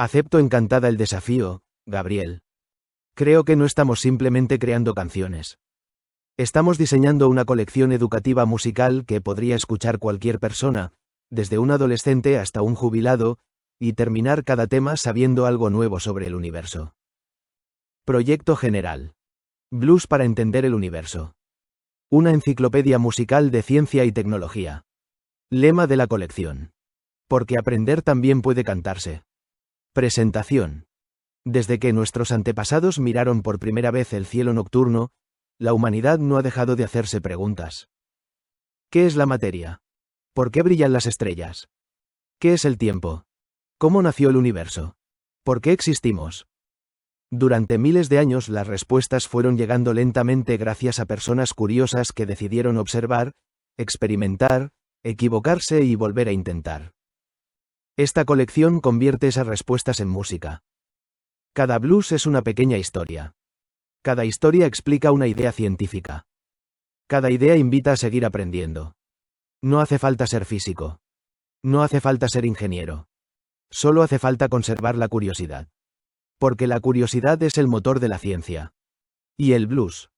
Acepto encantada el desafío, Gabriel. Creo que no estamos simplemente creando canciones. Estamos diseñando una colección educativa musical que podría escuchar cualquier persona, desde un adolescente hasta un jubilado, y terminar cada tema sabiendo algo nuevo sobre el universo. Proyecto general. Blues para entender el universo. Una enciclopedia musical de ciencia y tecnología. Lema de la colección. Porque aprender también puede cantarse. Presentación. Desde que nuestros antepasados miraron por primera vez el cielo nocturno, la humanidad no ha dejado de hacerse preguntas. ¿Qué es la materia? ¿Por qué brillan las estrellas? ¿Qué es el tiempo? ¿Cómo nació el universo? ¿Por qué existimos? Durante miles de años las respuestas fueron llegando lentamente gracias a personas curiosas que decidieron observar, experimentar, equivocarse y volver a intentar. Esta colección convierte esas respuestas en música. Cada blues es una pequeña historia. Cada historia explica una idea científica. Cada idea invita a seguir aprendiendo. No hace falta ser físico. No hace falta ser ingeniero. Solo hace falta conservar la curiosidad. Porque la curiosidad es el motor de la ciencia. Y el blues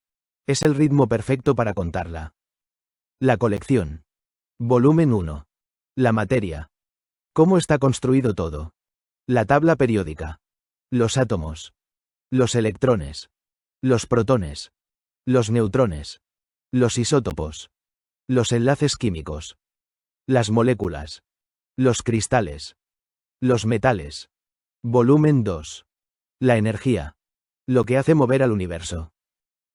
es el ritmo perfecto para contarla. La colección. Volumen 1. La materia. ¿Cómo está construido todo? La tabla periódica. Los átomos. Los electrones. Los protones. Los neutrones. Los isótopos. Los enlaces químicos. Las moléculas. Los cristales. Los metales. Volumen 2. La energía. Lo que hace mover al universo.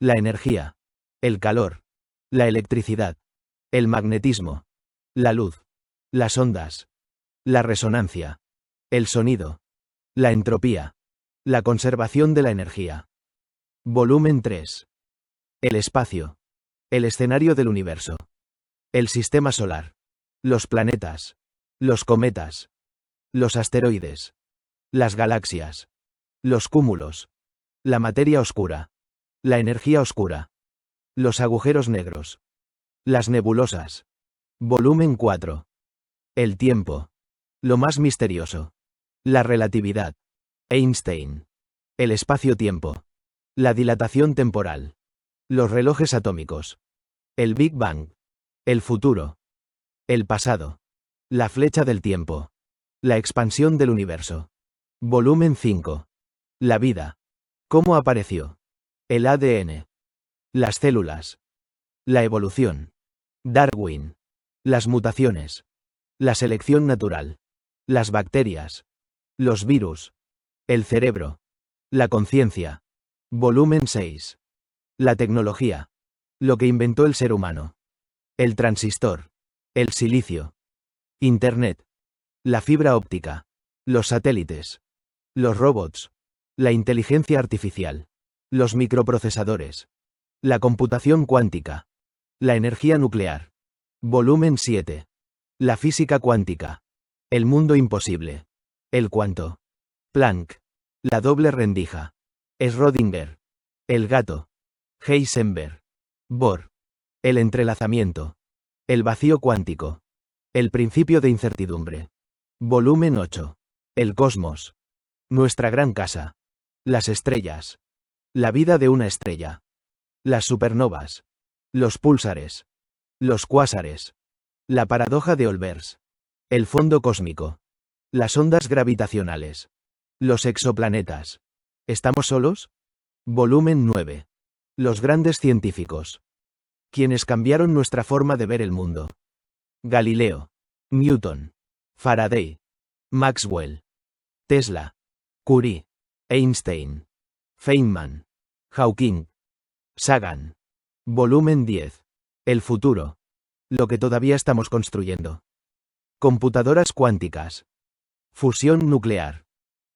La energía. El calor. La electricidad. El magnetismo. La luz. Las ondas. La resonancia. El sonido. La entropía. La conservación de la energía. Volumen 3. El espacio. El escenario del universo. El sistema solar. Los planetas. Los cometas. Los asteroides. Las galaxias. Los cúmulos. La materia oscura. La energía oscura. Los agujeros negros. Las nebulosas. Volumen 4. El tiempo. Lo más misterioso. La relatividad. Einstein. El espacio-tiempo. La dilatación temporal. Los relojes atómicos. El Big Bang. El futuro. El pasado. La flecha del tiempo. La expansión del universo. Volumen 5. La vida. ¿Cómo apareció? El ADN. Las células. La evolución. Darwin. Las mutaciones. La selección natural. Las bacterias. Los virus. El cerebro. La conciencia. Volumen 6. La tecnología. Lo que inventó el ser humano. El transistor. El silicio. Internet. La fibra óptica. Los satélites. Los robots. La inteligencia artificial. Los microprocesadores. La computación cuántica. La energía nuclear. Volumen 7. La física cuántica. El mundo imposible. El cuánto. Planck. La doble rendija. Schrödinger. El gato. Heisenberg. Bohr. El entrelazamiento. El vacío cuántico. El principio de incertidumbre. Volumen 8. El cosmos. Nuestra gran casa. Las estrellas. La vida de una estrella. Las supernovas. Los púlsares. Los cuásares. La paradoja de Olbers. El fondo cósmico. Las ondas gravitacionales. Los exoplanetas. ¿Estamos solos? Volumen 9. Los grandes científicos. Quienes cambiaron nuestra forma de ver el mundo. Galileo. Newton. Faraday. Maxwell. Tesla. Curie. Einstein. Feynman. Hawking. Sagan. Volumen 10. El futuro. Lo que todavía estamos construyendo. Computadoras cuánticas. Fusión nuclear.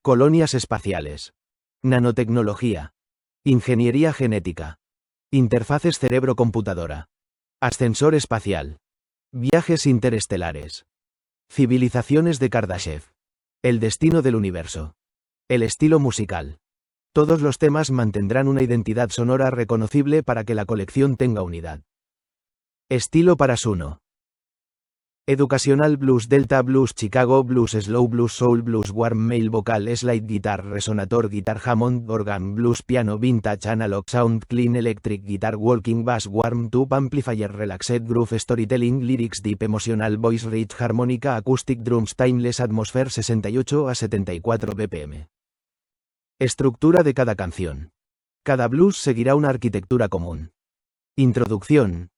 Colonias espaciales. Nanotecnología. Ingeniería genética. Interfaces cerebro-computadora. Ascensor espacial. Viajes interestelares. Civilizaciones de Kardashev. El destino del universo. El estilo musical. Todos los temas mantendrán una identidad sonora reconocible para que la colección tenga unidad. Estilo para Suno. Educacional Blues Delta Blues Chicago Blues Slow Blues Soul Blues Warm Male Vocal Slide Guitar Resonator Guitar Hammond Organ Blues Piano Vintage Analog Sound Clean Electric Guitar Walking Bass Warm Tube Amplifier Relaxed Groove Storytelling Lyrics Deep Emotional Voice Rich Harmonica Acoustic Drums Timeless Atmosphere 68 a 74 BPM. Estructura de cada canción. Cada blues seguirá una arquitectura común. Introducción.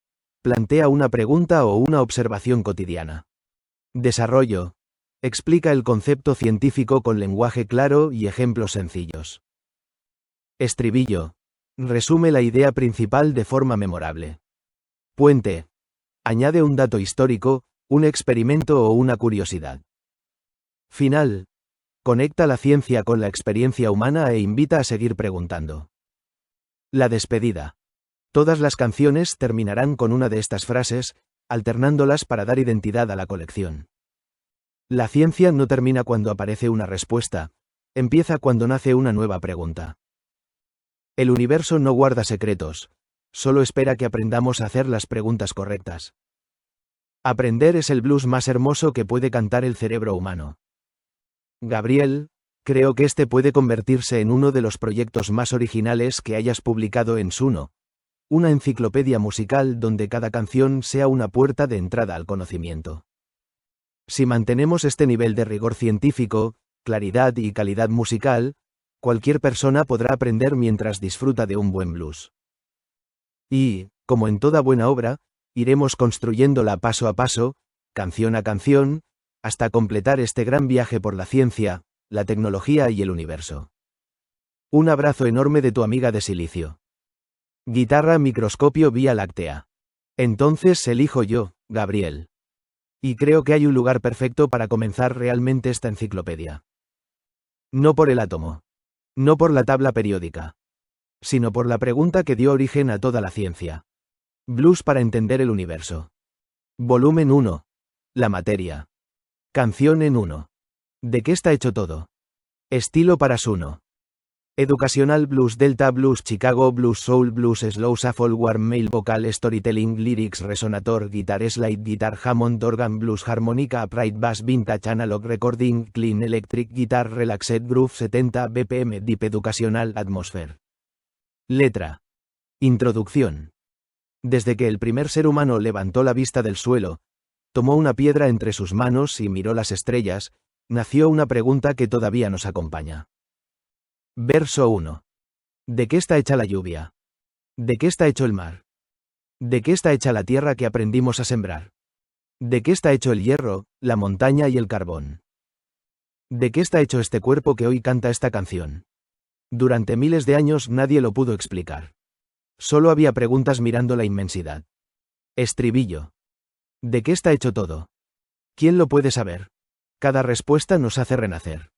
Plantea una pregunta o una observación cotidiana. Desarrollo. Explica el concepto científico con lenguaje claro y ejemplos sencillos. Estribillo. Resume la idea principal de forma memorable. Puente. Añade un dato histórico, un experimento o una curiosidad. Final. Conecta la ciencia con la experiencia humana e invita a seguir preguntando. La despedida. Todas las canciones terminarán con una de estas frases, alternándolas para dar identidad a la colección. La ciencia no termina cuando aparece una respuesta, empieza cuando nace una nueva pregunta. El universo no guarda secretos, solo espera que aprendamos a hacer las preguntas correctas. Aprender es el blues más hermoso que puede cantar el cerebro humano. Gabriel, creo que este puede convertirse en uno de los proyectos más originales que hayas publicado en Suno. Una enciclopedia musical donde cada canción sea una puerta de entrada al conocimiento. Si mantenemos este nivel de rigor científico, claridad y calidad musical, cualquier persona podrá aprender mientras disfruta de un buen blues. Y, como en toda buena obra, iremos construyéndola paso a paso, canción a canción, hasta completar este gran viaje por la ciencia, la tecnología y el universo. Un abrazo enorme de tu amiga de silicio. Guitarra microscopio Vía Láctea. Entonces elijo yo, Gabriel. Y creo que hay un lugar perfecto para comenzar realmente esta enciclopedia. No por el átomo. No por la tabla periódica. Sino por la pregunta que dio origen a toda la ciencia. Blues para entender el universo. Volumen 1. La materia. Canción en 1. ¿De qué está hecho todo? Estilo para Suno. Educacional Blues Delta Blues Chicago Blues Soul Blues Slow Shuffle Warm Male Vocal Storytelling Lyrics Resonator Guitar Slide Guitar Hammond Organ Blues Harmonica Upright Bass Vintage Analog Recording Clean Electric Guitar Relaxed Groove 70 BPM Deep Educacional Atmosphere. Letra. Introducción. Desde que el primer ser humano levantó la vista del suelo, tomó una piedra entre sus manos y miró las estrellas, nació una pregunta que todavía nos acompaña. Verso 1. ¿De qué está hecha la lluvia? ¿De qué está hecho el mar? ¿De qué está hecha la tierra que aprendimos a sembrar? ¿De qué está hecho el hierro, la montaña y el carbón? ¿De qué está hecho este cuerpo que hoy canta esta canción? Durante miles de años nadie lo pudo explicar. Solo había preguntas mirando la inmensidad. Estribillo. ¿De qué está hecho todo? ¿Quién lo puede saber? Cada respuesta nos hace renacer.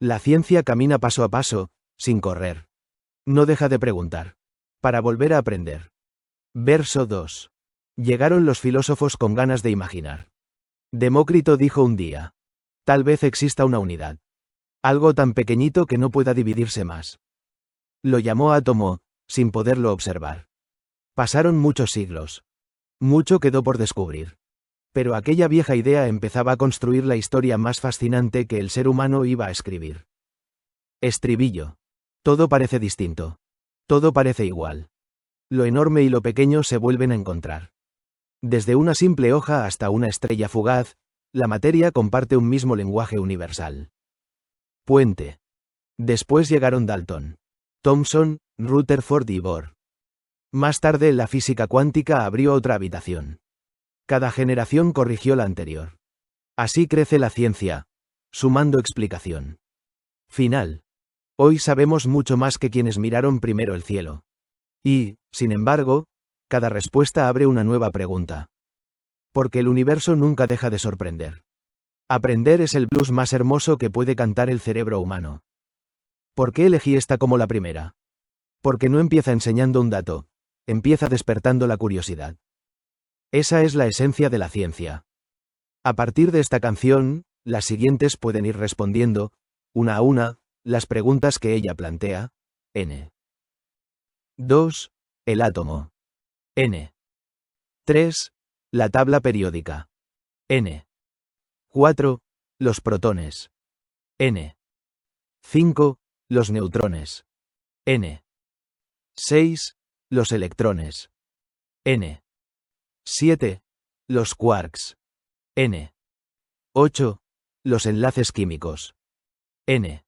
La ciencia camina paso a paso, sin correr. No deja de preguntar. Para volver a aprender. Verso 2. Llegaron los filósofos con ganas de imaginar. Demócrito dijo un día. Tal vez exista una unidad. Algo tan pequeñito que no pueda dividirse más. Lo llamó átomo, sin poderlo observar. Pasaron muchos siglos. Mucho quedó por descubrir. Pero aquella vieja idea empezaba a construir la historia más fascinante que el ser humano iba a escribir. Estribillo. Todo parece distinto. Todo parece igual. Lo enorme y lo pequeño se vuelven a encontrar. Desde una simple hoja hasta una estrella fugaz, la materia comparte un mismo lenguaje universal. Puente. Después llegaron Dalton, Thomson, Rutherford y Bohr. Más tarde la física cuántica abrió otra habitación. Cada generación corrigió la anterior. Así crece la ciencia, sumando explicación. Final. Hoy sabemos mucho más que quienes miraron primero el cielo. Y, sin embargo, cada respuesta abre una nueva pregunta. Porque el universo nunca deja de sorprender. Aprender es el blues más hermoso que puede cantar el cerebro humano. ¿Por qué elegí esta como la primera? Porque no empieza enseñando un dato, empieza despertando la curiosidad. Esa es la esencia de la ciencia. A partir de esta canción, las siguientes pueden ir respondiendo, una a una, las preguntas que ella plantea. N. 2. El átomo. N. 3. La tabla periódica. N. 4. Los protones. N. 5. Los neutrones. N. 6. Los electrones. N. 7. Los quarks. N. 8. Los enlaces químicos. N.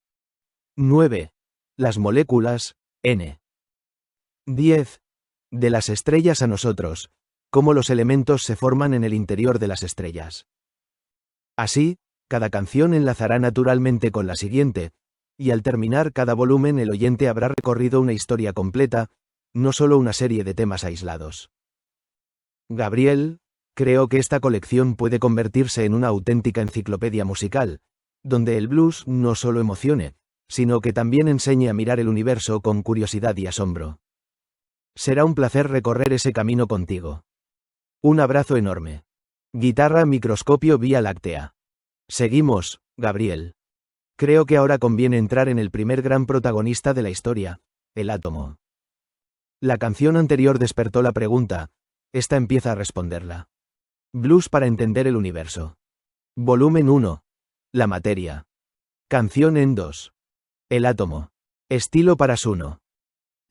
9. Las moléculas. N. 10. De las estrellas a nosotros, cómo los elementos se forman en el interior de las estrellas. Así, cada canción enlazará naturalmente con la siguiente, y al terminar cada volumen el oyente habrá recorrido una historia completa, no solo una serie de temas aislados. Gabriel, creo que esta colección puede convertirse en una auténtica enciclopedia musical, donde el blues no solo emocione, sino que también enseñe a mirar el universo con curiosidad y asombro. Será un placer recorrer ese camino contigo. Un abrazo enorme. Guitarra Microscopio Vía Láctea. Seguimos, Gabriel. Creo que ahora conviene entrar en el primer gran protagonista de la historia, el átomo. La canción anterior despertó la pregunta, esta empieza a responderla. Blues para entender el universo. Volumen 1. La materia. Canción en 2. El átomo. Estilo para Suno.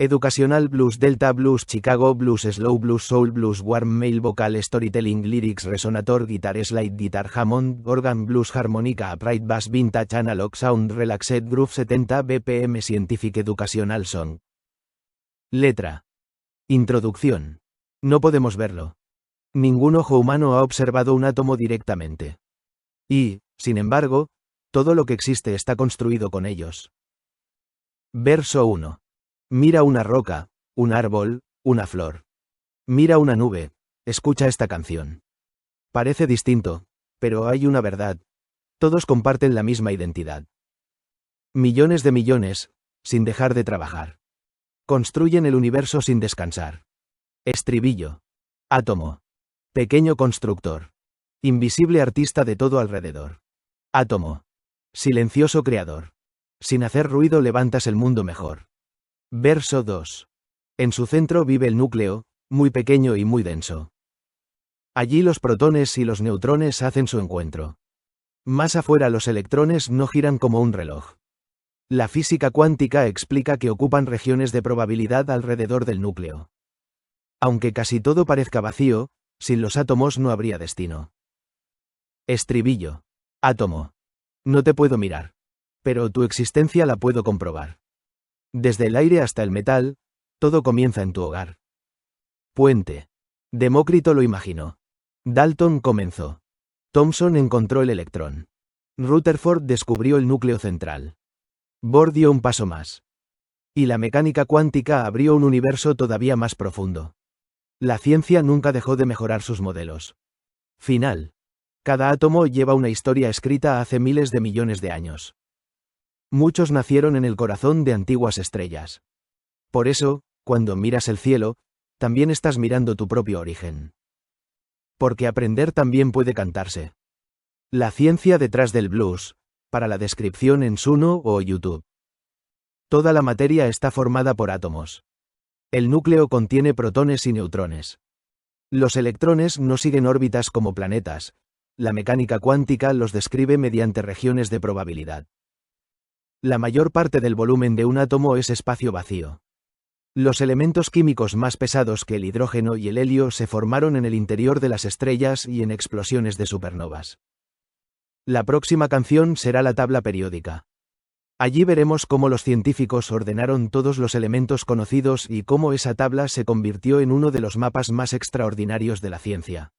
Educacional Blues Delta Blues Chicago Blues Slow Blues Soul Blues Warm Mail Vocal Storytelling Lyrics Resonator Guitar Slide Guitar Hammond Organ Blues Harmonica Upright Bass Vintage Analog Sound Relaxed Groove 70 BPM Scientific Educational Song. Letra. Introducción. No podemos verlo. Ningún ojo humano ha observado un átomo directamente. Y, sin embargo, todo lo que existe está construido con ellos. Verso 1. Mira una roca, un árbol, una flor. Mira una nube, escucha esta canción. Parece distinto, pero hay una verdad. Todos comparten la misma identidad. Millones de millones, sin dejar de trabajar. Construyen el universo sin descansar. Estribillo. Átomo. Pequeño constructor. Invisible artista de todo alrededor. Átomo. Silencioso creador. Sin hacer ruido levantas el mundo mejor. Verso 2. En su centro vive el núcleo, muy pequeño y muy denso. Allí los protones y los neutrones hacen su encuentro. Más afuera los electrones no giran como un reloj. La física cuántica explica que ocupan regiones de probabilidad alrededor del núcleo. Aunque casi todo parezca vacío, sin los átomos no habría destino. Estribillo. Átomo. No te puedo mirar. Pero tu existencia la puedo comprobar. Desde el aire hasta el metal, todo comienza en tu hogar. Puente. Demócrito lo imaginó. Dalton comenzó. Thomson encontró el electrón. Rutherford descubrió el núcleo central. Bohr dio un paso más. Y la mecánica cuántica abrió un universo todavía más profundo. La ciencia nunca dejó de mejorar sus modelos. Final. Cada átomo lleva una historia escrita hace miles de millones de años. Muchos nacieron en el corazón de antiguas estrellas. Por eso, cuando miras el cielo, también estás mirando tu propio origen. Porque aprender también puede cantarse. La ciencia detrás del blues, para la descripción en Suno o YouTube. Toda la materia está formada por átomos. El núcleo contiene protones y neutrones. Los electrones no siguen órbitas como planetas. La mecánica cuántica los describe mediante regiones de probabilidad. La mayor parte del volumen de un átomo es espacio vacío. Los elementos químicos más pesados que el hidrógeno y el helio se formaron en el interior de las estrellas y en explosiones de supernovas. La próxima canción será la tabla periódica. Allí veremos cómo los científicos ordenaron todos los elementos conocidos y cómo esa tabla se convirtió en uno de los mapas más extraordinarios de la ciencia.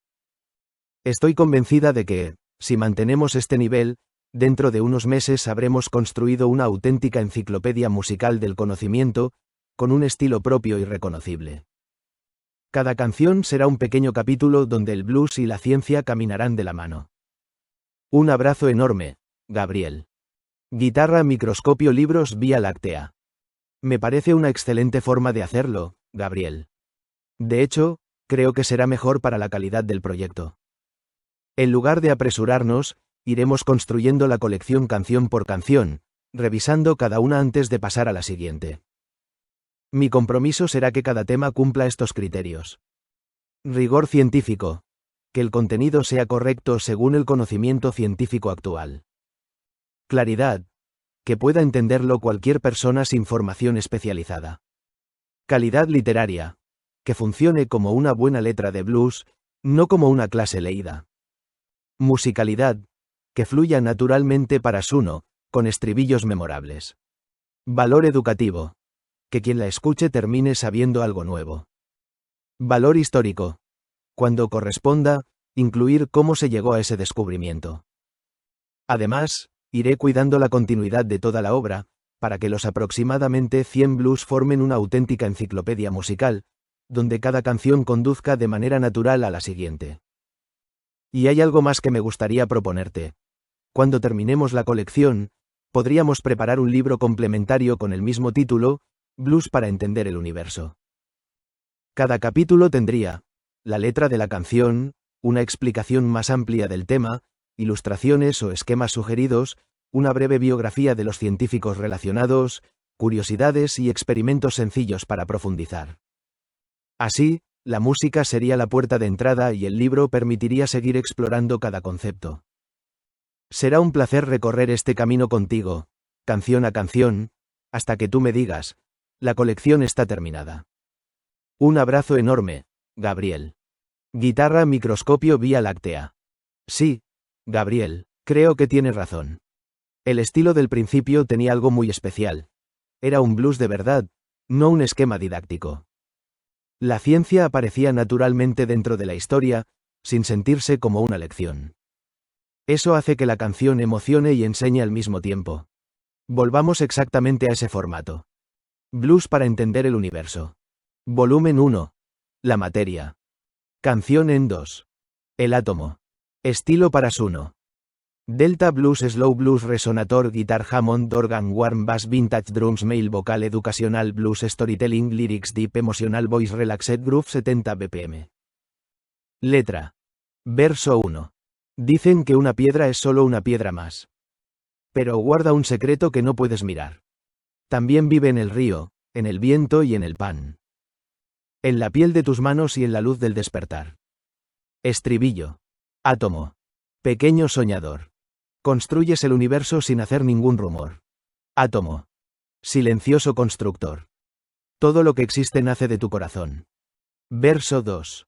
Estoy convencida de que, si mantenemos este nivel, dentro de unos meses habremos construido una auténtica enciclopedia musical del conocimiento, con un estilo propio y reconocible. Cada canción será un pequeño capítulo donde el blues y la ciencia caminarán de la mano. Un abrazo enorme, Gabriel. Guitarra Microscopio Libros Vía Láctea. Me parece una excelente forma de hacerlo, Gabriel. De hecho, creo que será mejor para la calidad del proyecto. En lugar de apresurarnos, iremos construyendo la colección canción por canción, revisando cada una antes de pasar a la siguiente. Mi compromiso será que cada tema cumpla estos criterios. Rigor científico. que el contenido sea correcto según el conocimiento científico actual. Claridad, que pueda entenderlo cualquier persona sin formación especializada. Calidad literaria, que funcione como una buena letra de blues, no como una clase leída. Musicalidad, que fluya naturalmente para Suno, con estribillos memorables. Valor educativo, que quien la escuche termine sabiendo algo nuevo. Valor histórico, cuando corresponda, incluir cómo se llegó a ese descubrimiento. Además, iré cuidando la continuidad de toda la obra, para que los aproximadamente 100 blues formen una auténtica enciclopedia musical, donde cada canción conduzca de manera natural a la siguiente. Y hay algo más que me gustaría proponerte. Cuando terminemos la colección, podríamos preparar un libro complementario con el mismo título, Blues para entender el universo. Cada capítulo tendría la letra de la canción, una explicación más amplia del tema, ilustraciones o esquemas sugeridos, una breve biografía de los científicos relacionados, curiosidades y experimentos sencillos para profundizar. Así, la música sería la puerta de entrada y el libro permitiría seguir explorando cada concepto. Será un placer recorrer este camino contigo, canción a canción, hasta que tú me digas, la colección está terminada. Un abrazo enorme, Gabriel. Guitarra microscopio Vía Láctea. Sí, Gabriel, creo que tienes razón. El estilo del principio tenía algo muy especial. Era un blues de verdad, no un esquema didáctico. La ciencia aparecía naturalmente dentro de la historia, sin sentirse como una lección. Eso hace que la canción emocione y enseñe al mismo tiempo. Volvamos exactamente a ese formato. Blues para entender el universo. Volumen 1. La materia. Canción en 2. El átomo. Estilo para Suno. Delta Blues Slow Blues Resonator Guitar Hammond Organ Warm Bass Vintage Drums Male Vocal Educational Blues Storytelling Lyrics Deep Emotional Voice Relaxed Groove 70 bpm. Letra. Verso 1. Dicen que una piedra es solo una piedra más. Pero guarda un secreto que no puedes mirar. También vive en el río, en el viento y en el pan. En la piel de tus manos y en la luz del despertar. Estribillo. Átomo. Pequeño soñador. Construyes el universo sin hacer ningún rumor. Átomo. Silencioso constructor. Todo lo que existe nace de tu corazón. Verso 2.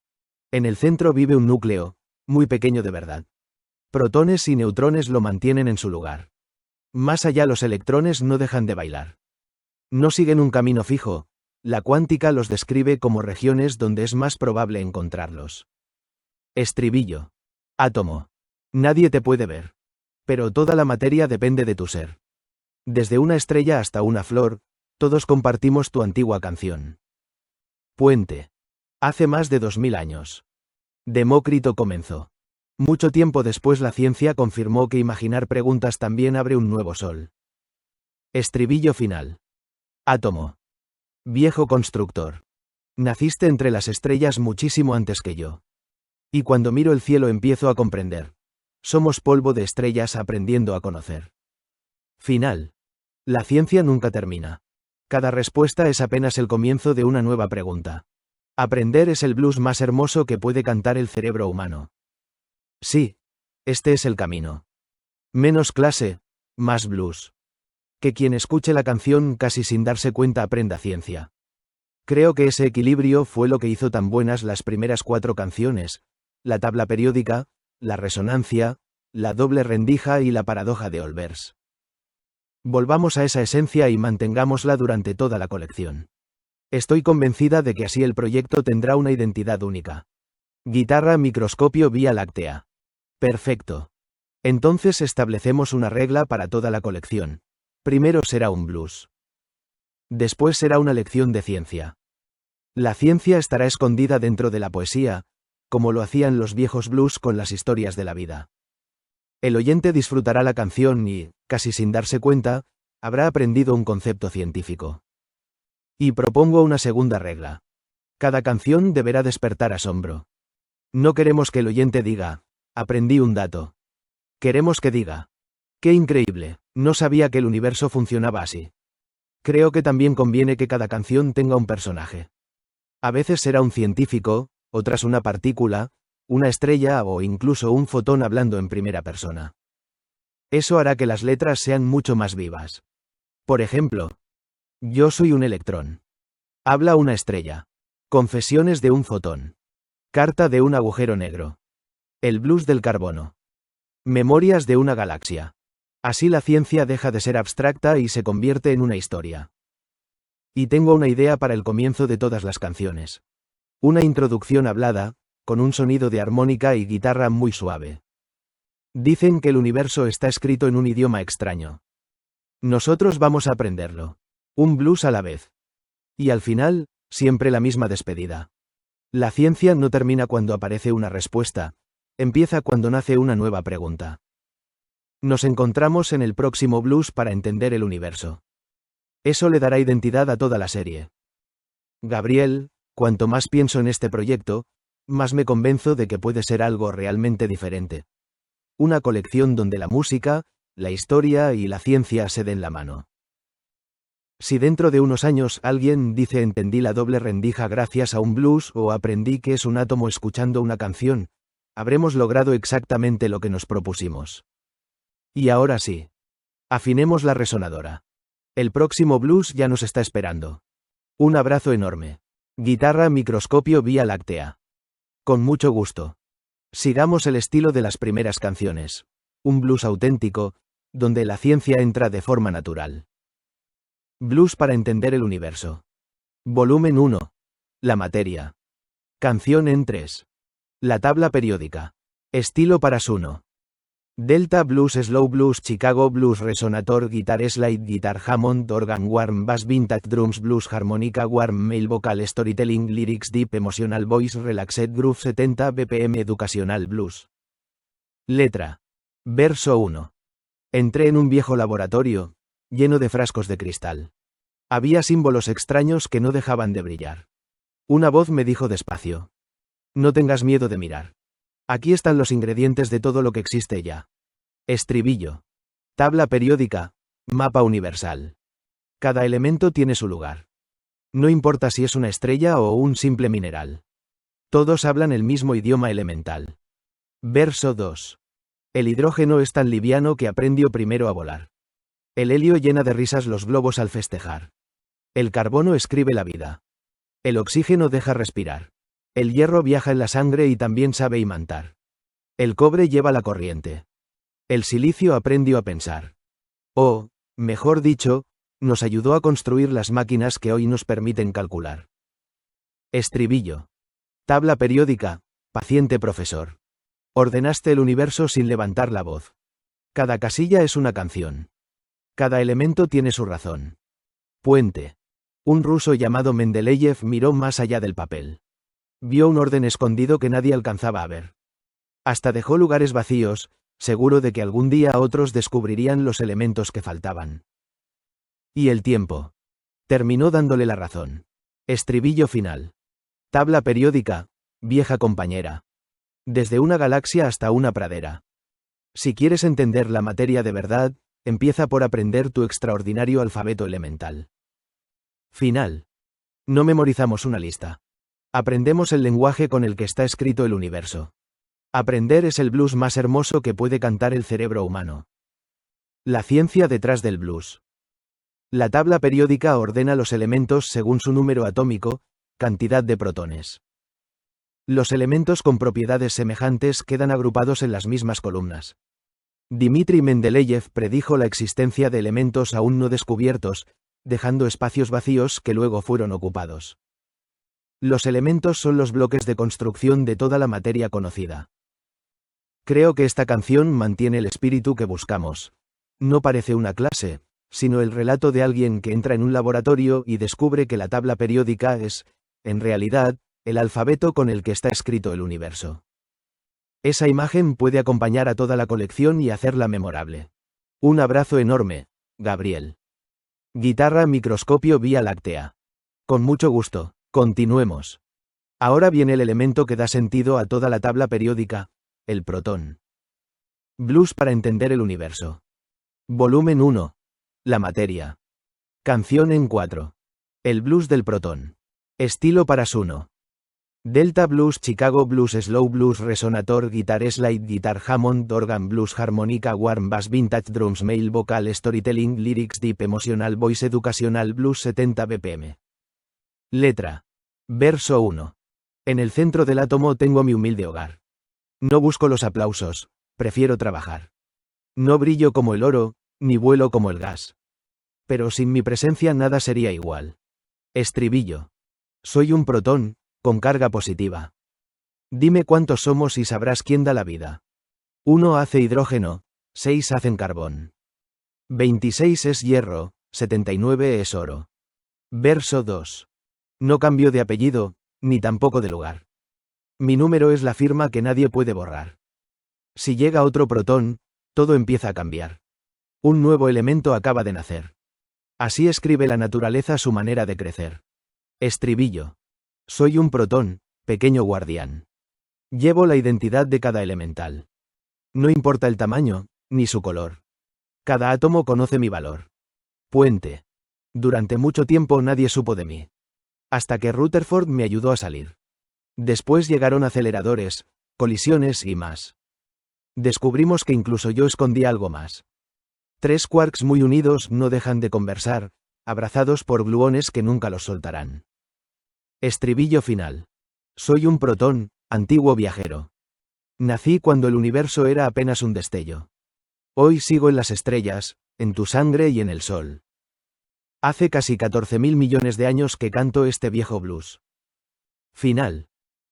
En el centro vive un núcleo, muy pequeño de verdad. Protones y neutrones lo mantienen en su lugar. Más allá los electrones no dejan de bailar. No siguen un camino fijo, la cuántica los describe como regiones donde es más probable encontrarlos. Estribillo. Átomo. Nadie te puede ver. Pero toda la materia depende de tu ser. Desde una estrella hasta una flor, todos compartimos tu antigua canción. Puente. Hace más de 2000 años. Demócrito comenzó. Mucho tiempo después la ciencia confirmó que imaginar preguntas también abre un nuevo sol. Estribillo final. Átomo. Viejo constructor. Naciste entre las estrellas muchísimo antes que yo. Y cuando miro el cielo empiezo a comprender. Somos polvo de estrellas aprendiendo a conocer. Final. La ciencia nunca termina. Cada respuesta es apenas el comienzo de una nueva pregunta. Aprender es el blues más hermoso que puede cantar el cerebro humano. Sí, este es el camino. Menos clase, más blues. Que quien escuche la canción casi sin darse cuenta aprenda ciencia. Creo que ese equilibrio fue lo que hizo tan buenas las primeras 4 canciones, la tabla periódica, la resonancia, la doble rendija y la paradoja de Olbers. Volvamos a esa esencia y mantengámosla durante toda la colección. Estoy convencida de que así el proyecto tendrá una identidad única. Guitarra microscopio Vía Láctea. Perfecto. Entonces establecemos una regla para toda la colección. Primero será un blues. Después será una lección de ciencia. La ciencia estará escondida dentro de la poesía, como lo hacían los viejos blues con las historias de la vida. El oyente disfrutará la canción y, casi sin darse cuenta, habrá aprendido un concepto científico. Y propongo una segunda regla. Cada canción deberá despertar asombro. No queremos que el oyente diga, aprendí un dato. Queremos que diga, qué increíble, no sabía que el universo funcionaba así. Creo que también conviene que cada canción tenga un personaje. A veces será un científico, otras una partícula, una estrella o incluso un fotón hablando en primera persona. Eso hará que las letras sean mucho más vivas. Por ejemplo, yo soy un electrón. Habla una estrella. Confesiones de un fotón. Carta de un agujero negro. El blues del carbono. Memorias de una galaxia. Así la ciencia deja de ser abstracta y se convierte en una historia. Y tengo una idea para el comienzo de todas las canciones. Una introducción hablada, con un sonido de armónica y guitarra muy suave. Dicen que el universo está escrito en un idioma extraño. Nosotros vamos a aprenderlo. Un blues a la vez. Y al final, siempre la misma despedida. La ciencia no termina cuando aparece una respuesta, empieza cuando nace una nueva pregunta. Nos encontramos en el próximo blues para entender el universo. Eso le dará identidad a toda la serie. Gabriel, cuanto más pienso en este proyecto, más me convenzo de que puede ser algo realmente diferente. Una colección donde la música, la historia y la ciencia se den la mano. Si dentro de unos años alguien dice entendí la doble rendija gracias a un blues o aprendí que es un átomo escuchando una canción, habremos logrado exactamente lo que nos propusimos. Y ahora sí. Afinemos la resonadora. El próximo blues ya nos está esperando. Un abrazo enorme. Guitarra Microscopio Vía Láctea. Con mucho gusto. Sigamos el estilo de las primeras canciones. Un blues auténtico, donde la ciencia entra de forma natural. Blues para entender el universo. Volumen 1. La materia. Canción en 3. La tabla periódica. Estilo para Suno. Delta Blues Slow Blues Chicago Blues Resonator Guitar Slide Guitar Hammond Organ Warm Bass Vintage Drums Blues Harmonica Warm Male Vocal Storytelling Lyrics Deep Emotional Voice Relaxed Groove 70 BPM Educacional Blues. Letra. Verso 1. Entré en un viejo laboratorio, lleno de frascos de cristal. Había símbolos extraños que no dejaban de brillar. Una voz me dijo despacio. No tengas miedo de mirar. Aquí están los ingredientes de todo lo que existe ya. Estribillo. Tabla periódica, mapa universal. Cada elemento tiene su lugar. No importa si es una estrella o un simple mineral. Todos hablan el mismo idioma elemental. Verso 2. El hidrógeno es tan liviano que aprendió primero a volar. El helio llena de risas los globos al festejar. El carbono escribe la vida. El oxígeno deja respirar. El hierro viaja en la sangre y también sabe imantar. El cobre lleva la corriente. El silicio aprendió a pensar. O, mejor dicho, nos ayudó a construir las máquinas que hoy nos permiten calcular. Estribillo. Tabla periódica, paciente profesor. Ordenaste el universo sin levantar la voz. Cada casilla es una canción. Cada elemento tiene su razón. Puente. Un ruso llamado Mendeleev miró más allá del papel. Vio un orden escondido que nadie alcanzaba a ver. Hasta dejó lugares vacíos, seguro de que algún día otros descubrirían los elementos que faltaban. Y el tiempo. Terminó dándole la razón. Estribillo final. Tabla periódica, vieja compañera. Desde una galaxia hasta una pradera. Si quieres entender la materia de verdad, empieza por aprender tu extraordinario alfabeto elemental. Final. No memorizamos una lista. Aprendemos el lenguaje con el que está escrito el universo. Aprender es el blues más hermoso que puede cantar el cerebro humano. La ciencia detrás del blues. La tabla periódica ordena los elementos según su número atómico, cantidad de protones. Los elementos con propiedades semejantes quedan agrupados en las mismas columnas. Dmitri Mendeleev predijo la existencia de elementos aún no descubiertos, dejando espacios vacíos que luego fueron ocupados. Los elementos son los bloques de construcción de toda la materia conocida. Creo que esta canción mantiene el espíritu que buscamos. No parece una clase, sino el relato de alguien que entra en un laboratorio y descubre que la tabla periódica es, en realidad, el alfabeto con el que está escrito el universo. Esa imagen puede acompañar a toda la colección y hacerla memorable. Un abrazo enorme, Gabriel. Guitarra Microscopio Vía Láctea. Con mucho gusto, continuemos. Ahora viene el elemento que da sentido a toda la tabla periódica, el protón. Blues para entender el universo. Volumen 1. La materia. Canción en 4. El blues del protón. Estilo para Suno. Delta Blues, Chicago Blues, Slow Blues, Resonator, Guitar Slide, Guitar Hammond, Organ Blues, Harmonica, Warm Bass, Vintage Drums, Male Vocal, Storytelling, Lyrics, Deep Emotional Voice, Educational Blues, 70 BPM. Letra. Verso 1. En el centro del átomo tengo mi humilde hogar. No busco los aplausos, prefiero trabajar. No brillo como el oro, ni vuelo como el gas. Pero sin mi presencia nada sería igual. Estribillo. Soy un protón, con carga positiva. Dime cuántos somos y sabrás quién da la vida. 1 hace hidrógeno, 6 hacen carbón. 26 es hierro, 79 es oro. Verso 2. No cambio de apellido, ni tampoco de lugar. Mi número es la firma que nadie puede borrar. Si llega otro protón, todo empieza a cambiar. Un nuevo elemento acaba de nacer. Así escribe la naturaleza su manera de crecer. Estribillo. Soy un protón, pequeño guardián. Llevo la identidad de cada elemental. No importa el tamaño, ni su color. Cada átomo conoce mi valor. Puente. Durante mucho tiempo nadie supo de mí. Hasta que Rutherford me ayudó a salir. Después llegaron aceleradores, colisiones y más. Descubrimos que incluso yo escondía algo más. 3 quarks muy unidos no dejan de conversar, abrazados por gluones que nunca los soltarán. Estribillo final. Soy un protón, antiguo viajero. Nací cuando el universo era apenas un destello. Hoy sigo en las estrellas, en tu sangre y en el sol. Hace casi 14.000 millones de años que canto este viejo blues. Final.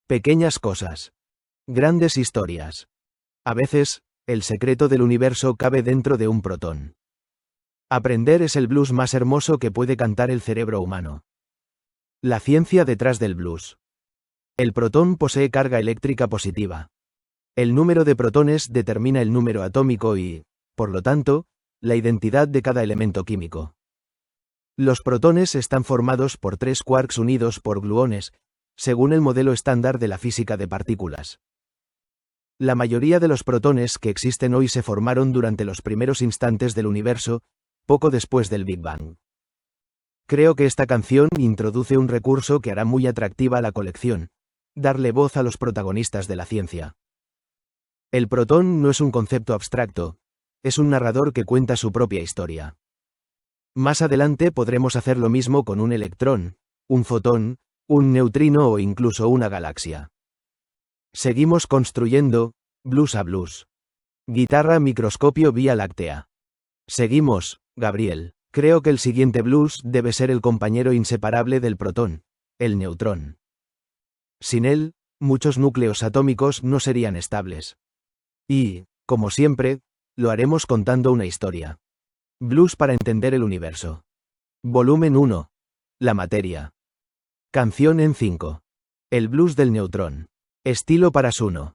Pequeñas cosas. Grandes historias. A veces, el secreto del universo cabe dentro de un protón. Aprender es el blues más hermoso que puede cantar el cerebro humano. La ciencia detrás del blues. El protón posee carga eléctrica positiva. El número de protones determina el número atómico y, por lo tanto, la identidad de cada elemento químico. Los protones están formados por 3 quarks unidos por gluones, según el modelo estándar de la física de partículas. La mayoría de los protones que existen hoy se formaron durante los primeros instantes del universo, poco después del Big Bang. Creo que esta canción introduce un recurso que hará muy atractiva la colección: darle voz a los protagonistas de la ciencia. El protón no es un concepto abstracto, es un narrador que cuenta su propia historia. Más adelante podremos hacer lo mismo con un electrón, un fotón, un neutrino o incluso una galaxia. Seguimos construyendo, blues a blues. Guitarra, microscopio, Vía Láctea. Seguimos, Gabriel. Creo que el siguiente blues debe ser el compañero inseparable del protón, el neutrón. Sin él, muchos núcleos atómicos no serían estables. Y, como siempre, lo haremos contando una historia. Blues para entender el universo. Volumen 1. La materia. Canción en 5. El blues del neutrón. Estilo Parasuno.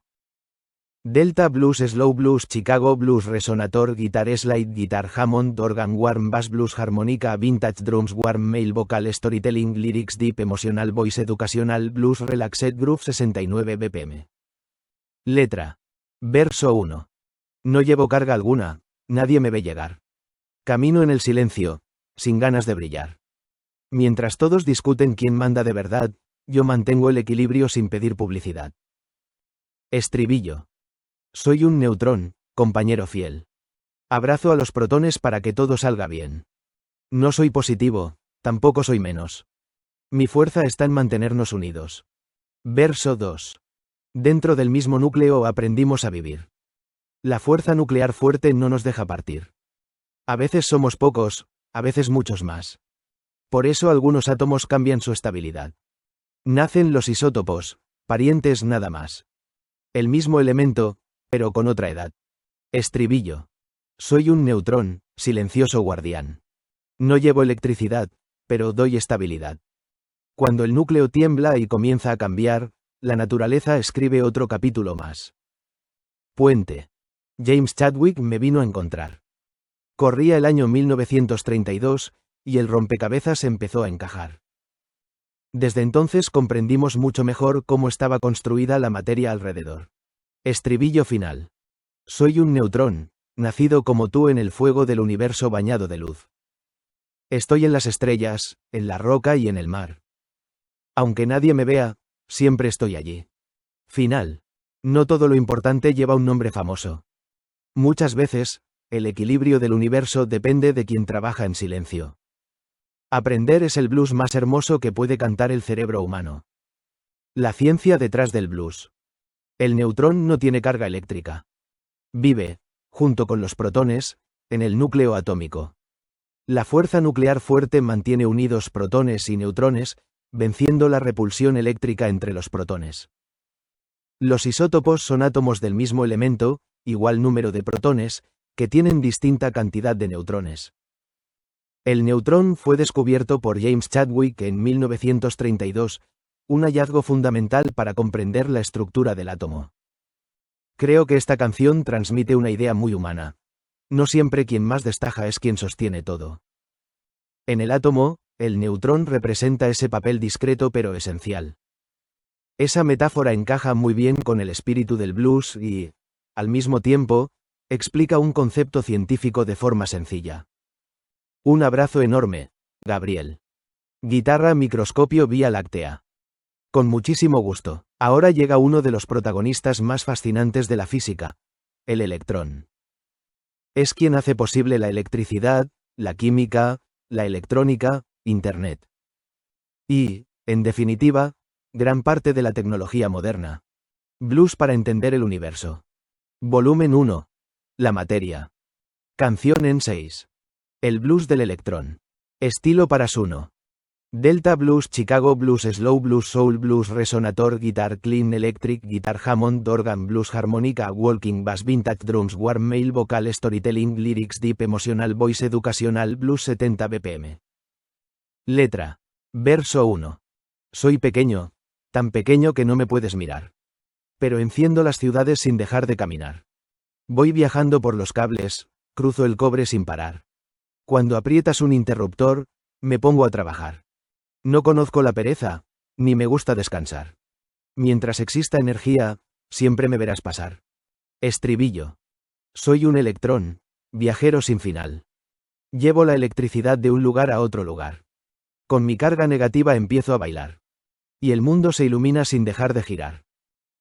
Delta Blues, Slow Blues, Chicago Blues, Resonator, Guitar Slide, Guitar Hammond, Organ, Warm Bass, Blues, Harmonica, Vintage Drums, Warm Male Vocal, Storytelling, Lyrics, Deep Emotional Voice, Educational Blues, Relaxed Groove, 69 BPM. Letra. Verso 1. No llevo carga alguna, nadie me ve llegar. Camino en el silencio, sin ganas de brillar. Mientras todos discuten quién manda de verdad, yo mantengo el equilibrio sin pedir publicidad. Estribillo. Soy un neutrón, compañero fiel. Abrazo a los protones para que todo salga bien. No soy positivo, tampoco soy menos. Mi fuerza está en mantenernos unidos. Verso 2. Dentro del mismo núcleo aprendimos a vivir. La fuerza nuclear fuerte no nos deja partir. A veces somos pocos, a veces muchos más. Por eso algunos átomos cambian su estabilidad. Nacen los isótopos, parientes nada más. El mismo elemento, pero con otra edad. Estribillo. Soy un neutrón, silencioso guardián. No llevo electricidad, pero doy estabilidad. Cuando el núcleo tiembla y comienza a cambiar, la naturaleza escribe otro capítulo más. Puente. James Chadwick me vino a encontrar. Corría el año 1932, y el rompecabezas empezó a encajar. Desde entonces comprendimos mucho mejor cómo estaba construida la materia alrededor. Estribillo final. Soy un neutrón, nacido como tú en el fuego del universo bañado de luz. Estoy en las estrellas, en la roca y en el mar. Aunque nadie me vea, Siempre estoy allí. Final. No todo lo importante lleva un nombre famoso. Muchas veces, el equilibrio del universo depende de quien trabaja en silencio. Aprender es el blues más hermoso que puede cantar el cerebro humano. La ciencia detrás del blues. El neutrón no tiene carga eléctrica. Vive, junto con los protones, en el núcleo atómico. La fuerza nuclear fuerte mantiene unidos protones y neutrones, venciendo la repulsión eléctrica entre los protones. Los isótopos son átomos del mismo elemento, igual número de protones, que tienen distinta cantidad de neutrones. El neutrón fue descubierto por James Chadwick en 1932, un hallazgo fundamental para comprender la estructura del átomo. Creo que esta canción transmite una idea muy humana. No siempre quien más destaca es quien sostiene todo. En el átomo, el neutrón representa ese papel discreto pero esencial. Esa metáfora encaja muy bien con el espíritu del blues y, al mismo tiempo, explica un concepto científico de forma sencilla. Un abrazo enorme, Gabriel. Guitarra microscopio Vía Láctea. Con muchísimo gusto. Ahora llega uno de los protagonistas más fascinantes de la física, el electrón. Es quien hace posible la electricidad, la química, la electrónica, Internet. Y, en definitiva, gran parte de la tecnología moderna. Blues para entender el universo. Volumen 1. La materia. Canción en 6. El blues del electrón. Estilo Parasuno. Delta Blues, Chicago Blues, Slow Blues, Soul Blues, Resonator, Guitar Clean, Electric Guitar, Hammond, Organ Blues, Harmonica, Walking Bass, Vintage Drums, Warm Mail, Vocal, Storytelling, Lyrics, Deep Emotional Voice, Educacional Blues, 70 BPM. Letra. Verso 1. Soy pequeño, tan pequeño que no me puedes mirar. Pero enciendo las ciudades sin dejar de caminar. Voy viajando por los cables, cruzo el cobre sin parar. Cuando aprietas un interruptor, me pongo a trabajar. No conozco la pereza, ni me gusta descansar. Mientras exista energía, siempre me verás pasar. Estribillo. Soy un electrón, viajero sin final. Llevo la electricidad de un lugar a otro lugar. Con mi carga negativa empiezo a bailar. Y el mundo se ilumina sin dejar de girar.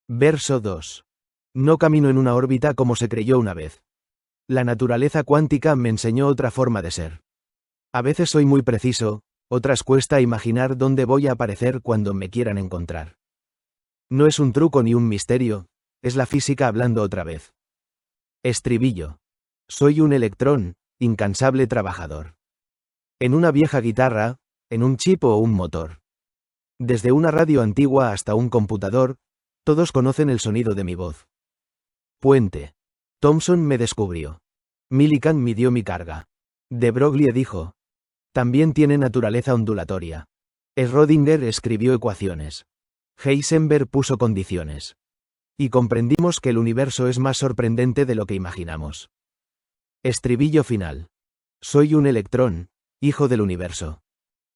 Verso 2. No camino en una órbita como se creyó una vez. La naturaleza cuántica me enseñó otra forma de ser. A veces soy muy preciso, otras cuesta imaginar dónde voy a aparecer cuando me quieran encontrar. No es un truco ni un misterio, es la física hablando otra vez. Estribillo. Soy un electrón, incansable trabajador. En una vieja guitarra, en un chip o un motor. Desde una radio antigua hasta un computador, todos conocen el sonido de mi voz. Puente. Thomson me descubrió. Millikan midió mi carga. De Broglie dijo. También tiene naturaleza ondulatoria. Schrödinger escribió ecuaciones. Heisenberg puso condiciones. Y comprendimos que el universo es más sorprendente de lo que imaginamos. Estribillo final. Soy un electrón, hijo del universo.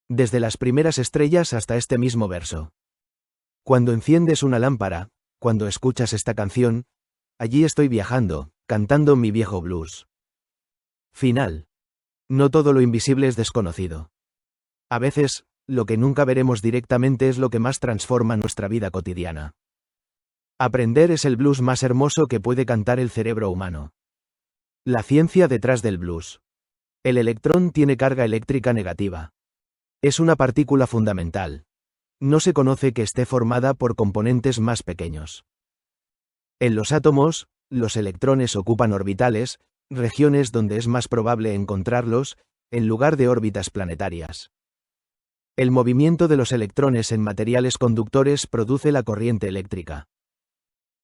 Desde las primeras estrellas hasta este mismo verso. Cuando enciendes una lámpara, cuando escuchas esta canción, allí estoy viajando, cantando mi viejo blues. Final. No todo lo invisible es desconocido. A veces, lo que nunca veremos directamente es lo que más transforma nuestra vida cotidiana. Aprender es el blues más hermoso que puede cantar el cerebro humano. La ciencia detrás del blues. El electrón tiene carga eléctrica negativa. Es una partícula fundamental. No se conoce que esté formada por componentes más pequeños. En los átomos, los electrones ocupan orbitales, regiones donde es más probable encontrarlos, en lugar de órbitas planetarias. El movimiento de los electrones en materiales conductores produce la corriente eléctrica.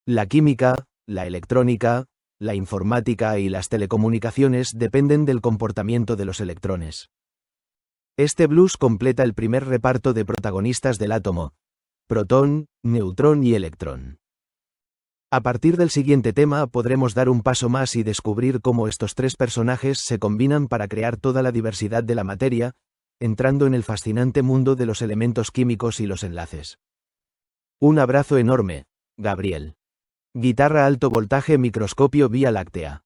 La química, la electrónica, la informática y las telecomunicaciones dependen del comportamiento de los electrones. Este blues completa el primer reparto de protagonistas del átomo: protón, neutrón y electrón. A partir del siguiente tema podremos dar un paso más y descubrir cómo estos tres personajes se combinan para crear toda la diversidad de la materia, entrando en el fascinante mundo de los elementos químicos y los enlaces. Un abrazo enorme, Gabriel. Guitarra alto voltaje microscopio Vía Láctea.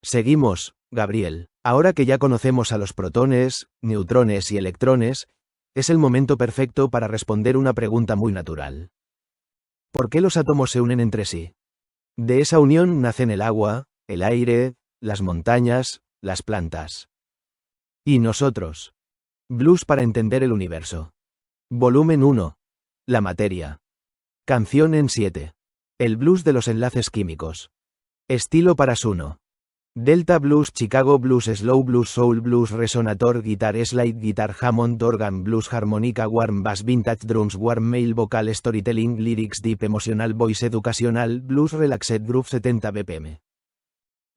Seguimos, Gabriel. Ahora que ya conocemos a los protones, neutrones y electrones, es el momento perfecto para responder una pregunta muy natural. ¿Por qué los átomos se unen entre sí? De esa unión nacen el agua, el aire, las montañas, las plantas. ¿Y nosotros? Blues para entender el universo. Volumen 1. La materia. Canción en 7. El blues de los enlaces químicos. Estilo para Suno. Delta Blues, Chicago Blues, Slow Blues, Soul Blues, Resonator, Guitar, Slide Guitar, Hammond, Organ Blues, Harmonica, Warm Bass, Vintage Drums, Warm Male Vocal, Storytelling, Lyrics, Deep Emotional Voice, Educacional, Blues, Relaxed Groove, 70 BPM.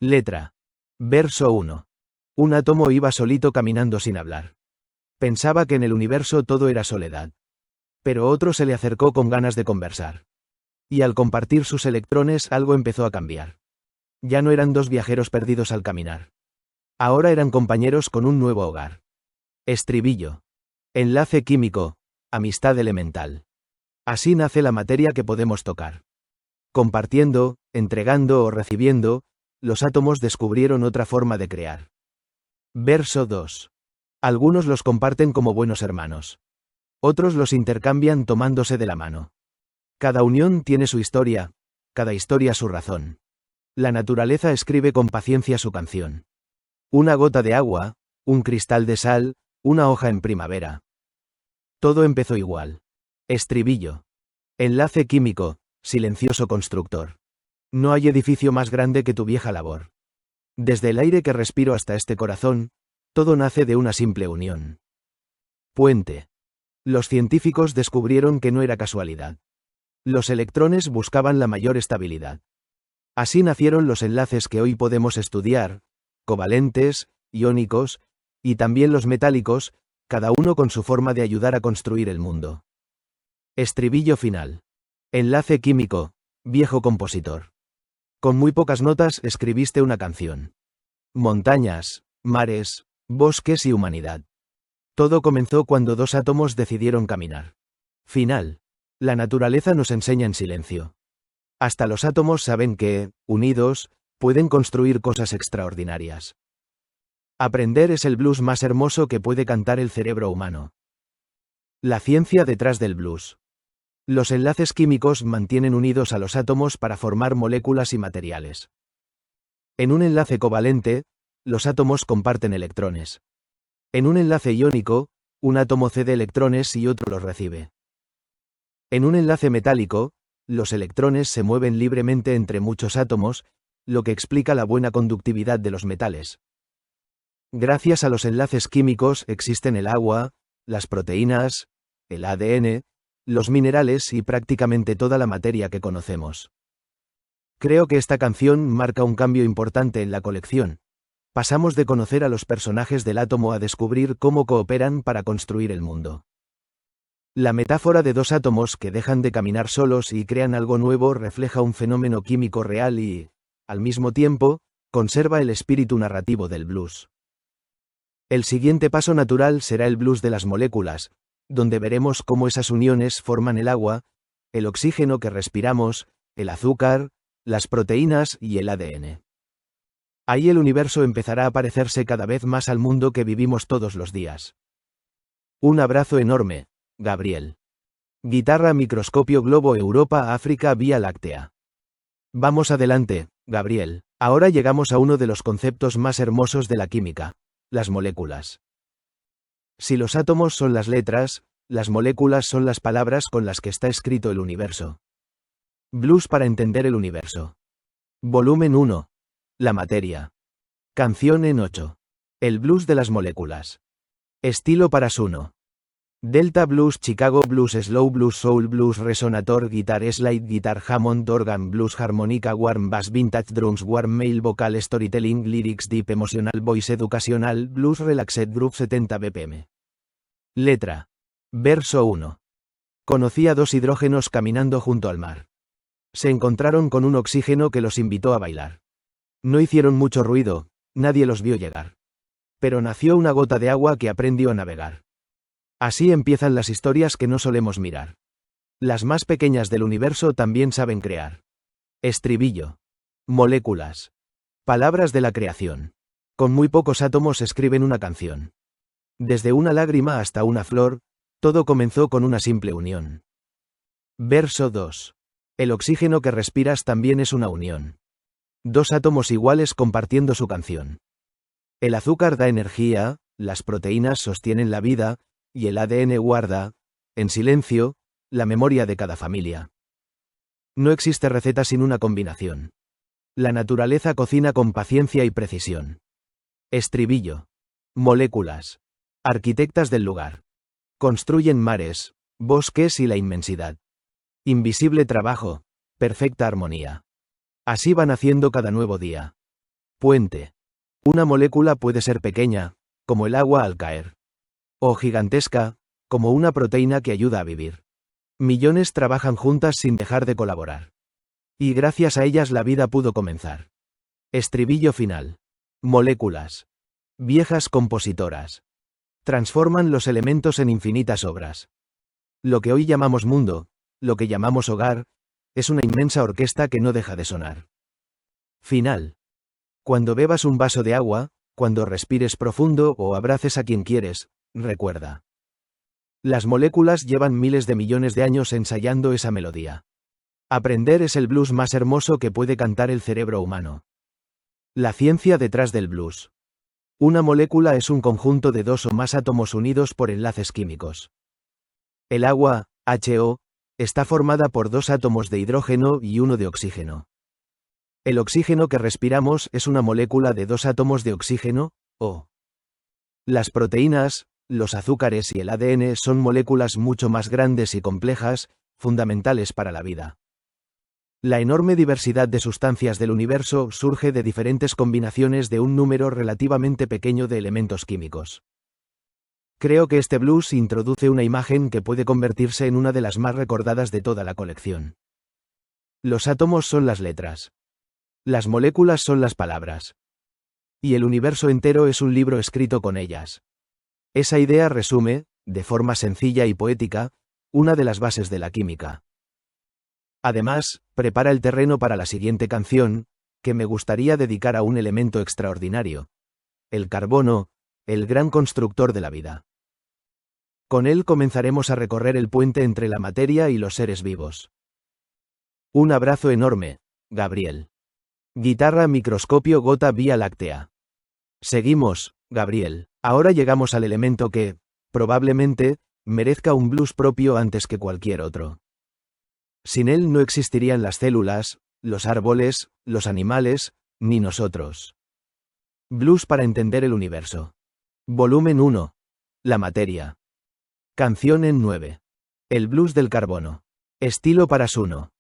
Letra. Verso 1. Un átomo iba solito caminando sin hablar. Pensaba que en el universo todo era soledad. Pero otro se le acercó con ganas de conversar. Y al compartir sus electrones algo empezó a cambiar. Ya no eran dos viajeros perdidos al caminar. Ahora eran compañeros con un nuevo hogar. Estribillo. Enlace químico. Amistad elemental. Así nace la materia que podemos tocar. Compartiendo, entregando o recibiendo, los átomos descubrieron otra forma de crear. Verso 2. Algunos los comparten como buenos hermanos. Otros los intercambian tomándose de la mano. Cada unión tiene su historia, cada historia su razón. La naturaleza escribe con paciencia su canción. Una gota de agua, un cristal de sal, una hoja en primavera. Todo empezó igual. Estribillo. Enlace químico, silencioso constructor. No hay edificio más grande que tu vieja labor. Desde el aire que respiro hasta este corazón, todo nace de una simple unión. Puente. Los científicos descubrieron que no era casualidad. Los electrones buscaban la mayor estabilidad. Así nacieron los enlaces que hoy podemos estudiar, covalentes, iónicos, y también los metálicos, cada uno con su forma de ayudar a construir el mundo. Estribillo final. Enlace químico, viejo compositor. Con muy pocas notas escribiste una canción. Montañas, mares, bosques y humanidad. Todo comenzó cuando dos átomos decidieron caminar. Final. La naturaleza nos enseña en silencio. Hasta los átomos saben que, unidos, pueden construir cosas extraordinarias. Aprender es el blues más hermoso que puede cantar el cerebro humano. La ciencia detrás del blues. Los enlaces químicos mantienen unidos a los átomos para formar moléculas y materiales. En un enlace covalente, los átomos comparten electrones. En un enlace iónico, un átomo cede electrones y otro los recibe. En un enlace metálico, los electrones se mueven libremente entre muchos átomos, lo que explica la buena conductividad de los metales. Gracias a los enlaces químicos existen el agua, las proteínas, el ADN, los minerales y prácticamente toda la materia que conocemos. Creo que esta canción marca un cambio importante en la colección. Pasamos de conocer a los personajes del átomo a descubrir cómo cooperan para construir el mundo. La metáfora de dos átomos que dejan de caminar solos y crean algo nuevo refleja un fenómeno químico real y, al mismo tiempo, conserva el espíritu narrativo del blues. El siguiente paso natural será el blues de las moléculas, donde veremos cómo esas uniones forman el agua, el oxígeno que respiramos, el azúcar, las proteínas y el ADN. Ahí el universo empezará a parecerse cada vez más al mundo que vivimos todos los días. Un abrazo enorme, Gabriel. Guitarra, microscopio, globo, Europa, África, Vía Láctea. Vamos adelante, Gabriel. Ahora llegamos a uno de los conceptos más hermosos de la química, las moléculas. Si los átomos son las letras, las moléculas son las palabras con las que está escrito el universo. Blues para entender el universo. Volumen 1. La materia. Canción en 8. El blues de las moléculas. Estilo para Suno. Delta Blues, Chicago Blues, Slow Blues, Soul Blues, Resonator, Guitar, Slide Guitar, Hammond, Organ Blues, Harmonica, Warm Bass, Vintage Drums, Warm Male Vocal, Storytelling, Lyrics, Deep Emotional Voice, Educacional, Blues, Relaxed Groove, 70 BPM. Letra. Verso 1. Conocí a dos hidrógenos caminando junto al mar. Se encontraron con un oxígeno que los invitó a bailar. No hicieron mucho ruido, nadie los vio llegar. Pero nació una gota de agua que aprendió a navegar. Así empiezan las historias que no solemos mirar. Las más pequeñas del universo también saben crear. Estribillo. Moléculas. Palabras de la creación. Con muy pocos átomos escriben una canción. Desde una lágrima hasta una flor, todo comenzó con una simple unión. Verso 2. El oxígeno que respiras también es una unión. Dos átomos iguales compartiendo su canción. El azúcar da energía, las proteínas sostienen la vida, y el ADN guarda, en silencio, la memoria de cada familia. No existe receta sin una combinación. La naturaleza cocina con paciencia y precisión. Estribillo. Moléculas. Arquitectas del lugar. Construyen mares, bosques y la inmensidad. Invisible trabajo, perfecta armonía. Así van haciendo cada nuevo día. Puente. Una molécula puede ser pequeña, como el agua al caer. O gigantesca, como una proteína que ayuda a vivir. Millones trabajan juntas sin dejar de colaborar. Y gracias a ellas la vida pudo comenzar. Estribillo final. Moléculas. Viejas compositoras. Transforman los elementos en infinitas obras. Lo que hoy llamamos mundo, lo que llamamos hogar, es una inmensa orquesta que no deja de sonar. Final. Cuando bebas un vaso de agua, cuando respires profundo o abraces a quien quieres, recuerda. Las moléculas llevan miles de millones de años ensayando esa melodía. Aprender es el blues más hermoso que puede cantar el cerebro humano. La ciencia detrás del blues. Una molécula es un conjunto de dos o más átomos unidos por enlaces químicos. El agua, HO, está formada por dos átomos de hidrógeno y uno de oxígeno. El oxígeno que respiramos es una molécula de dos átomos de oxígeno, O. Las proteínas, los azúcares y el ADN son moléculas mucho más grandes y complejas, fundamentales para la vida. La enorme diversidad de sustancias del universo surge de diferentes combinaciones de un número relativamente pequeño de elementos químicos. Creo que este blues introduce una imagen que puede convertirse en una de las más recordadas de toda la colección. Los átomos son las letras. Las moléculas son las palabras. Y el universo entero es un libro escrito con ellas. Esa idea resume, de forma sencilla y poética, una de las bases de la química. Además, prepara el terreno para la siguiente canción, que me gustaría dedicar a un elemento extraordinario. El carbono, el gran constructor de la vida. Con él comenzaremos a recorrer el puente entre la materia y los seres vivos. Un abrazo enorme, Gabriel. Guitarra microscopio gota Vía Láctea. Seguimos, Gabriel. Ahora llegamos al elemento que, probablemente, merezca un blues propio antes que cualquier otro. Sin él no existirían las células, los árboles, los animales, ni nosotros. Blues para entender el universo. Volumen 1. La materia. Canción en 9. El blues del carbono. Estilo para Suno.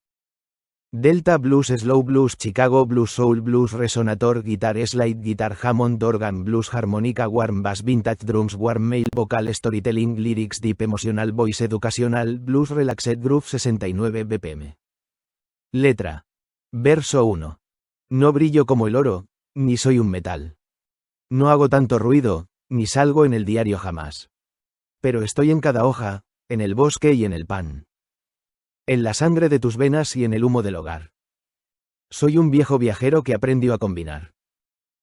Delta Blues, Slow Blues, Chicago Blues, Soul Blues, Resonator, Guitar Slide, Guitar Hammond, Organ Blues, Harmonica, Warm Bass, Vintage Drums, Warm Mail, Vocal, Storytelling, Lyrics, Deep Emotional Voice, Educational, Blues, Relaxed Groove, 69 BPM. Letra. Verso 1. No brillo como el oro, ni soy un metal. No hago tanto ruido, ni salgo en el diario jamás. Pero estoy en cada hoja, en el bosque y en el pan. En la sangre de tus venas y en el humo del hogar. Soy un viejo viajero que aprendió a combinar.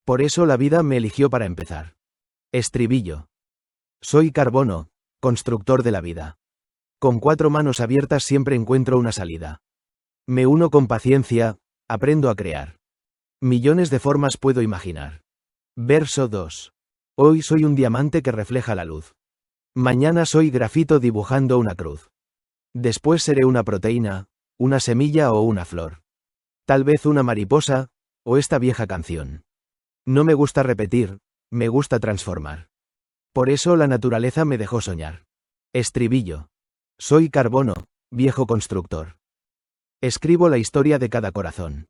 Por eso la vida me eligió para empezar. Estribillo. Soy carbono, constructor de la vida. Con 4 manos abiertas siempre encuentro una salida. Me uno con paciencia, aprendo a crear. Millones de formas puedo imaginar. Verso 2. Hoy soy un diamante que refleja la luz. Mañana soy grafito dibujando una cruz. Después seré una proteína, una semilla o una flor. Tal vez una mariposa, o esta vieja canción. No me gusta repetir, me gusta transformar. Por eso la naturaleza me dejó soñar. Estribillo. Soy carbono, viejo constructor. Escribo la historia de cada corazón.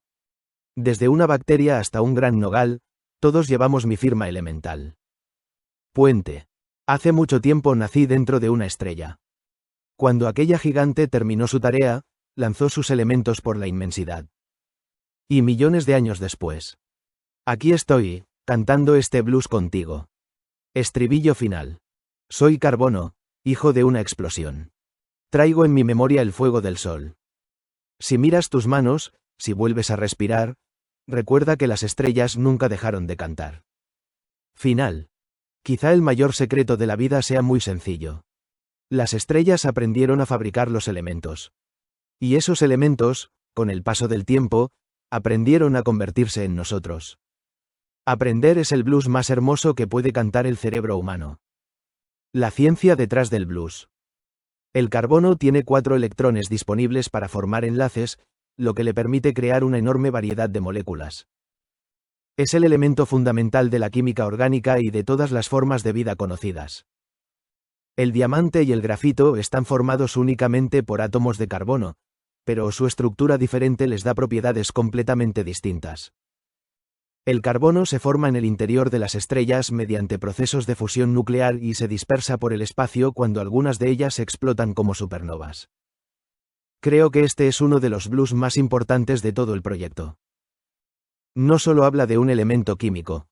Desde una bacteria hasta un gran nogal, todos llevamos mi firma elemental. Puente. Hace mucho tiempo nací dentro de una estrella. Cuando aquella gigante terminó su tarea, lanzó sus elementos por la inmensidad. Y millones de años después. Aquí estoy, cantando este blues contigo. Estribillo final. Soy carbono, hijo de una explosión. Traigo en mi memoria el fuego del sol. Si miras tus manos, si vuelves a respirar, recuerda que las estrellas nunca dejaron de cantar. Final. Quizá el mayor secreto de la vida sea muy sencillo. Las estrellas aprendieron a fabricar los elementos. Y esos elementos, con el paso del tiempo, aprendieron a convertirse en nosotros. Aprender es el blues más hermoso que puede cantar el cerebro humano. La ciencia detrás del blues. El carbono tiene 4 electrones disponibles para formar enlaces, lo que le permite crear una enorme variedad de moléculas. Es el elemento fundamental de la química orgánica y de todas las formas de vida conocidas. El diamante y el grafito están formados únicamente por átomos de carbono, pero su estructura diferente les da propiedades completamente distintas. El carbono se forma en el interior de las estrellas mediante procesos de fusión nuclear y se dispersa por el espacio cuando algunas de ellas explotan como supernovas. Creo que este es uno de los blues más importantes de todo el proyecto. No solo habla de un elemento químico.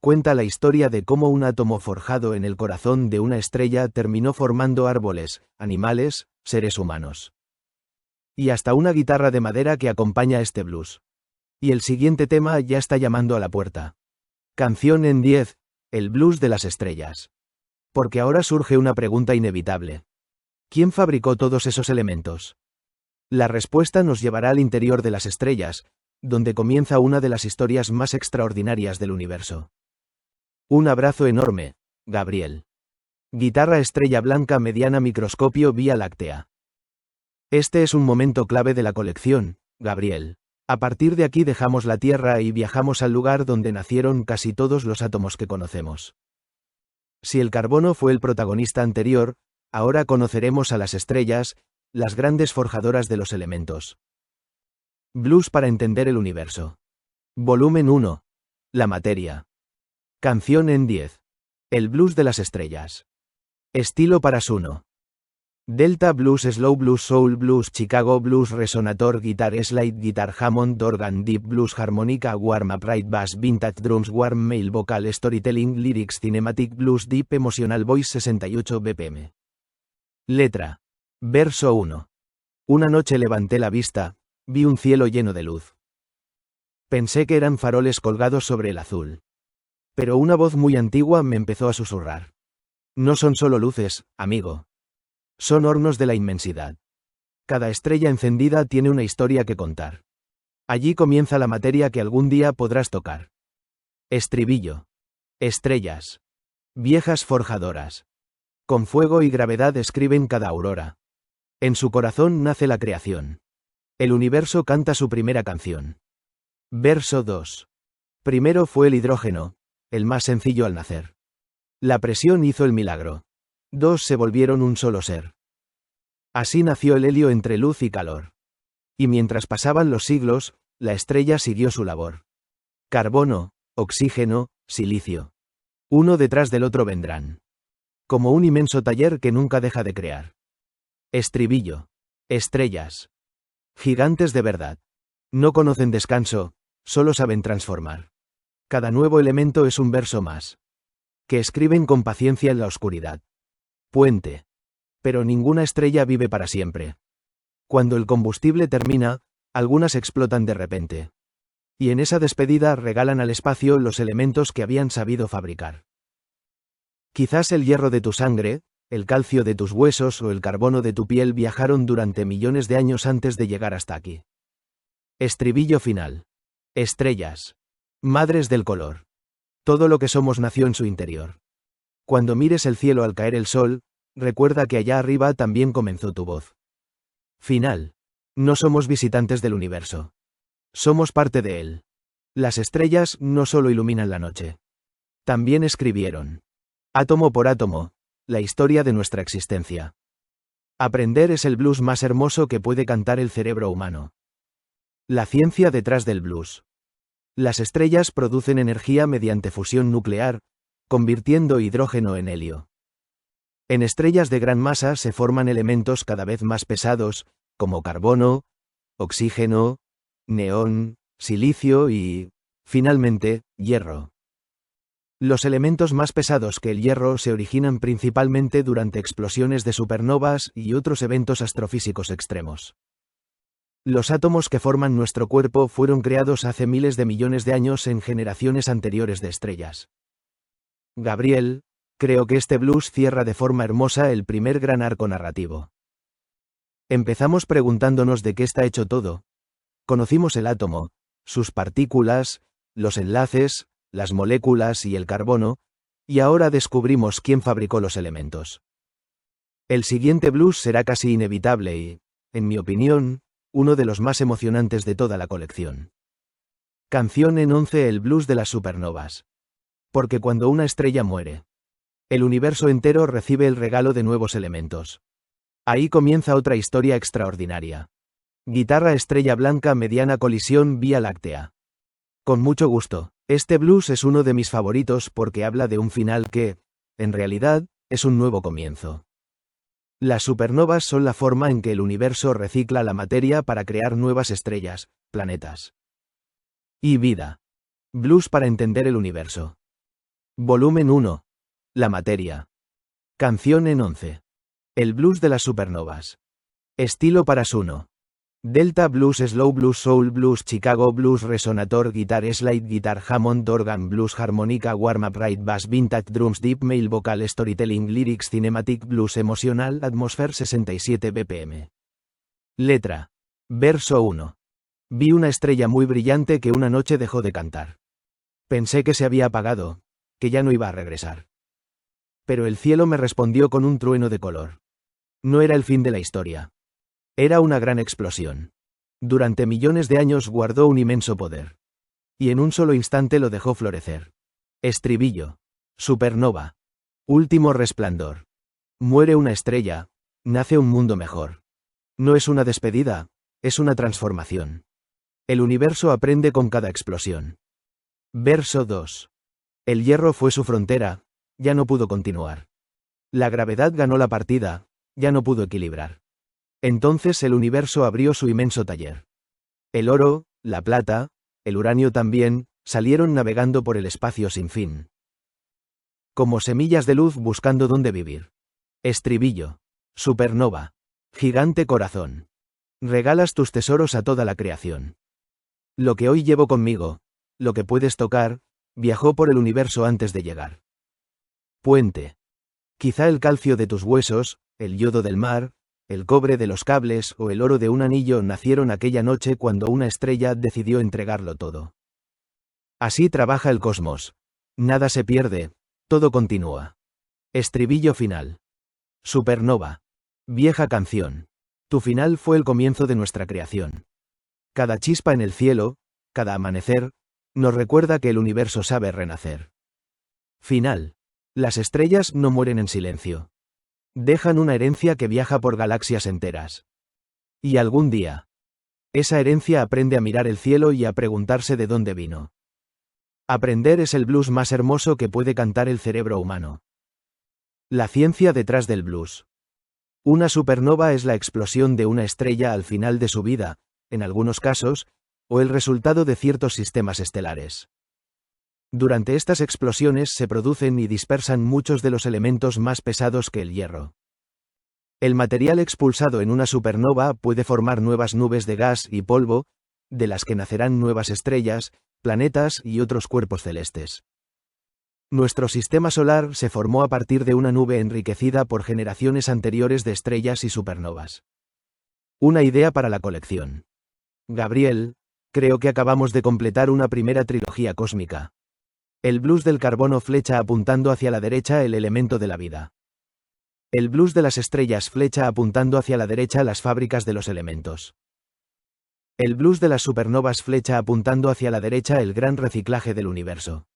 Cuenta la historia de cómo un átomo forjado en el corazón de una estrella terminó formando árboles, animales, seres humanos. Y hasta una guitarra de madera que acompaña este blues. Y el siguiente tema ya está llamando a la puerta. Canción en 10, el blues de las estrellas. Porque ahora surge una pregunta inevitable. ¿Quién fabricó todos esos elementos? La respuesta nos llevará al interior de las estrellas, donde comienza una de las historias más extraordinarias del universo. Un abrazo enorme, Gabriel. Guitarra estrella blanca mediana microscopio Vía Láctea. Este es un momento clave de la colección, Gabriel. A partir de aquí dejamos la Tierra y viajamos al lugar donde nacieron casi todos los átomos que conocemos. Si el carbono fue el protagonista anterior, ahora conoceremos a las estrellas, las grandes forjadoras de los elementos. Blues para entender el universo. Volumen 1. La materia. Canción en 10. El blues de las estrellas. Estilo para Suno. Delta Blues, Slow Blues, Soul Blues, Chicago Blues, Resonator, Guitar Slide, Guitar Hammond, Organ, Deep Blues, Harmonica, Warm Upright Bass, Vintage Drums, Warm Male Vocal, Storytelling, Lyrics, Cinematic Blues, Deep Emotional Voice, 68 BPM. Letra. Verso 1. Una noche levanté la vista, vi un cielo lleno de luz. Pensé que eran faroles colgados sobre el azul. Pero una voz muy antigua me empezó a susurrar. No son solo luces, amigo. Son hornos de la inmensidad. Cada estrella encendida tiene una historia que contar. Allí comienza la materia que algún día podrás tocar. Estribillo. Estrellas. Viejas forjadoras. Con fuego y gravedad escriben cada aurora. En su corazón nace la creación. El universo canta su primera canción. Verso 2. Primero fue el hidrógeno, el más sencillo al nacer. La presión hizo el milagro. Dos se volvieron un solo ser. Así nació el helio entre luz y calor. Y mientras pasaban los siglos, la estrella siguió su labor. Carbono, oxígeno, silicio. Uno detrás del otro vendrán. Como un inmenso taller que nunca deja de crear. Estribillo. Estrellas. Gigantes de verdad. No conocen descanso, solo saben transformar. Cada nuevo elemento es un verso más. Que escriben con paciencia en la oscuridad. Puente. Pero ninguna estrella vive para siempre. Cuando el combustible termina, algunas explotan de repente. Y en esa despedida regalan al espacio los elementos que habían sabido fabricar. Quizás el hierro de tu sangre, el calcio de tus huesos o el carbono de tu piel viajaron durante millones de años antes de llegar hasta aquí. Estribillo final. Estrellas. Madres del color. Todo lo que somos nació en su interior. Cuando mires el cielo al caer el sol, recuerda que allá arriba también comenzó tu voz. Final. No somos visitantes del universo. Somos parte de él. Las estrellas no solo iluminan la noche. También escribieron. Átomo por átomo, la historia de nuestra existencia. Aprender es el blues más hermoso que puede cantar el cerebro humano. La ciencia detrás del blues. Las estrellas producen energía mediante fusión nuclear, convirtiendo hidrógeno en helio. En estrellas de gran masa se forman elementos cada vez más pesados, como carbono, oxígeno, neón, silicio y, finalmente, hierro. Los elementos más pesados que el hierro se originan principalmente durante explosiones de supernovas y otros eventos astrofísicos extremos. Los átomos que forman nuestro cuerpo fueron creados hace miles de millones de años en generaciones anteriores de estrellas. Gabriel, creo que este blues cierra de forma hermosa el primer gran arco narrativo. Empezamos preguntándonos de qué está hecho todo. Conocimos el átomo, sus partículas, los enlaces, las moléculas y el carbono, y ahora descubrimos quién fabricó los elementos. El siguiente blues será casi inevitable y, en mi opinión, uno de los más emocionantes de toda la colección. Canción en 11, el blues de las supernovas. Porque cuando una estrella muere, el universo entero recibe el regalo de nuevos elementos. Ahí comienza otra historia extraordinaria. Guitarra estrella blanca mediana colisión Vía Láctea. Con mucho gusto. Este blues es uno de mis favoritos porque habla de un final que, en realidad, es un nuevo comienzo. Las supernovas son la forma en que el universo recicla la materia para crear nuevas estrellas, planetas y vida. Blues para entender el universo. Volumen 1. La materia. Canción en 11. El blues de las supernovas. Estilo para 1. Delta Blues, Slow Blues, Soul Blues, Chicago Blues, Resonator, Guitar Slide, Guitar Hammond, Organ Blues, Harmonica, Warm Up, Right Bass, Vintage Drums, Deep Male Vocal, Storytelling, Lyrics, Cinematic Blues, Emotional, Atmosphere 67 BPM. Letra. Verso 1. Vi una estrella muy brillante que una noche dejó de cantar. Pensé que se había apagado, que ya no iba a regresar. Pero el cielo me respondió con un trueno de color. No era el fin de la historia. Era una gran explosión. Durante millones de años guardó un inmenso poder. Y en un solo instante lo dejó florecer. Estribillo. Supernova. Último resplandor. Muere una estrella, nace un mundo mejor. No es una despedida, es una transformación. El universo aprende con cada explosión. Verso 2. El hierro fue su frontera, ya no pudo continuar. La gravedad ganó la partida, ya no pudo equilibrar. Entonces el universo abrió su inmenso taller. El oro, la plata, el uranio también, salieron navegando por el espacio sin fin. Como semillas de luz buscando dónde vivir. Estribillo. Supernova. Gigante corazón. Regalas tus tesoros a toda la creación. Lo que hoy llevo conmigo, lo que puedes tocar, viajó por el universo antes de llegar. Puente. Quizá el calcio de tus huesos, el yodo del mar, el cobre de los cables o el oro de un anillo nacieron aquella noche cuando una estrella decidió entregarlo todo. Así trabaja el cosmos. Nada se pierde, todo continúa. Estribillo final. Supernova. Vieja canción. Tu final fue el comienzo de nuestra creación. Cada chispa en el cielo, cada amanecer, nos recuerda que el universo sabe renacer. Final. Las estrellas no mueren en silencio. Dejan una herencia que viaja por galaxias enteras. Y algún día, esa herencia aprende a mirar el cielo y a preguntarse de dónde vino. Aprender es el blues más hermoso que puede cantar el cerebro humano. La ciencia detrás del blues. Una supernova es la explosión de una estrella al final de su vida, en algunos casos, o el resultado de ciertos sistemas estelares. Durante estas explosiones se producen y dispersan muchos de los elementos más pesados que el hierro. El material expulsado en una supernova puede formar nuevas nubes de gas y polvo, de las que nacerán nuevas estrellas, planetas y otros cuerpos celestes. Nuestro sistema solar se formó a partir de una nube enriquecida por generaciones anteriores de estrellas y supernovas. Una idea para la colección. Gabriel, creo que acabamos de completar una primera trilogía cósmica. El blues del carbono flecha apuntando hacia la derecha el elemento de la vida. El blues de las estrellas flecha apuntando hacia la derecha las fábricas de los elementos. El blues de las supernovas flecha apuntando hacia la derecha el gran reciclaje del universo.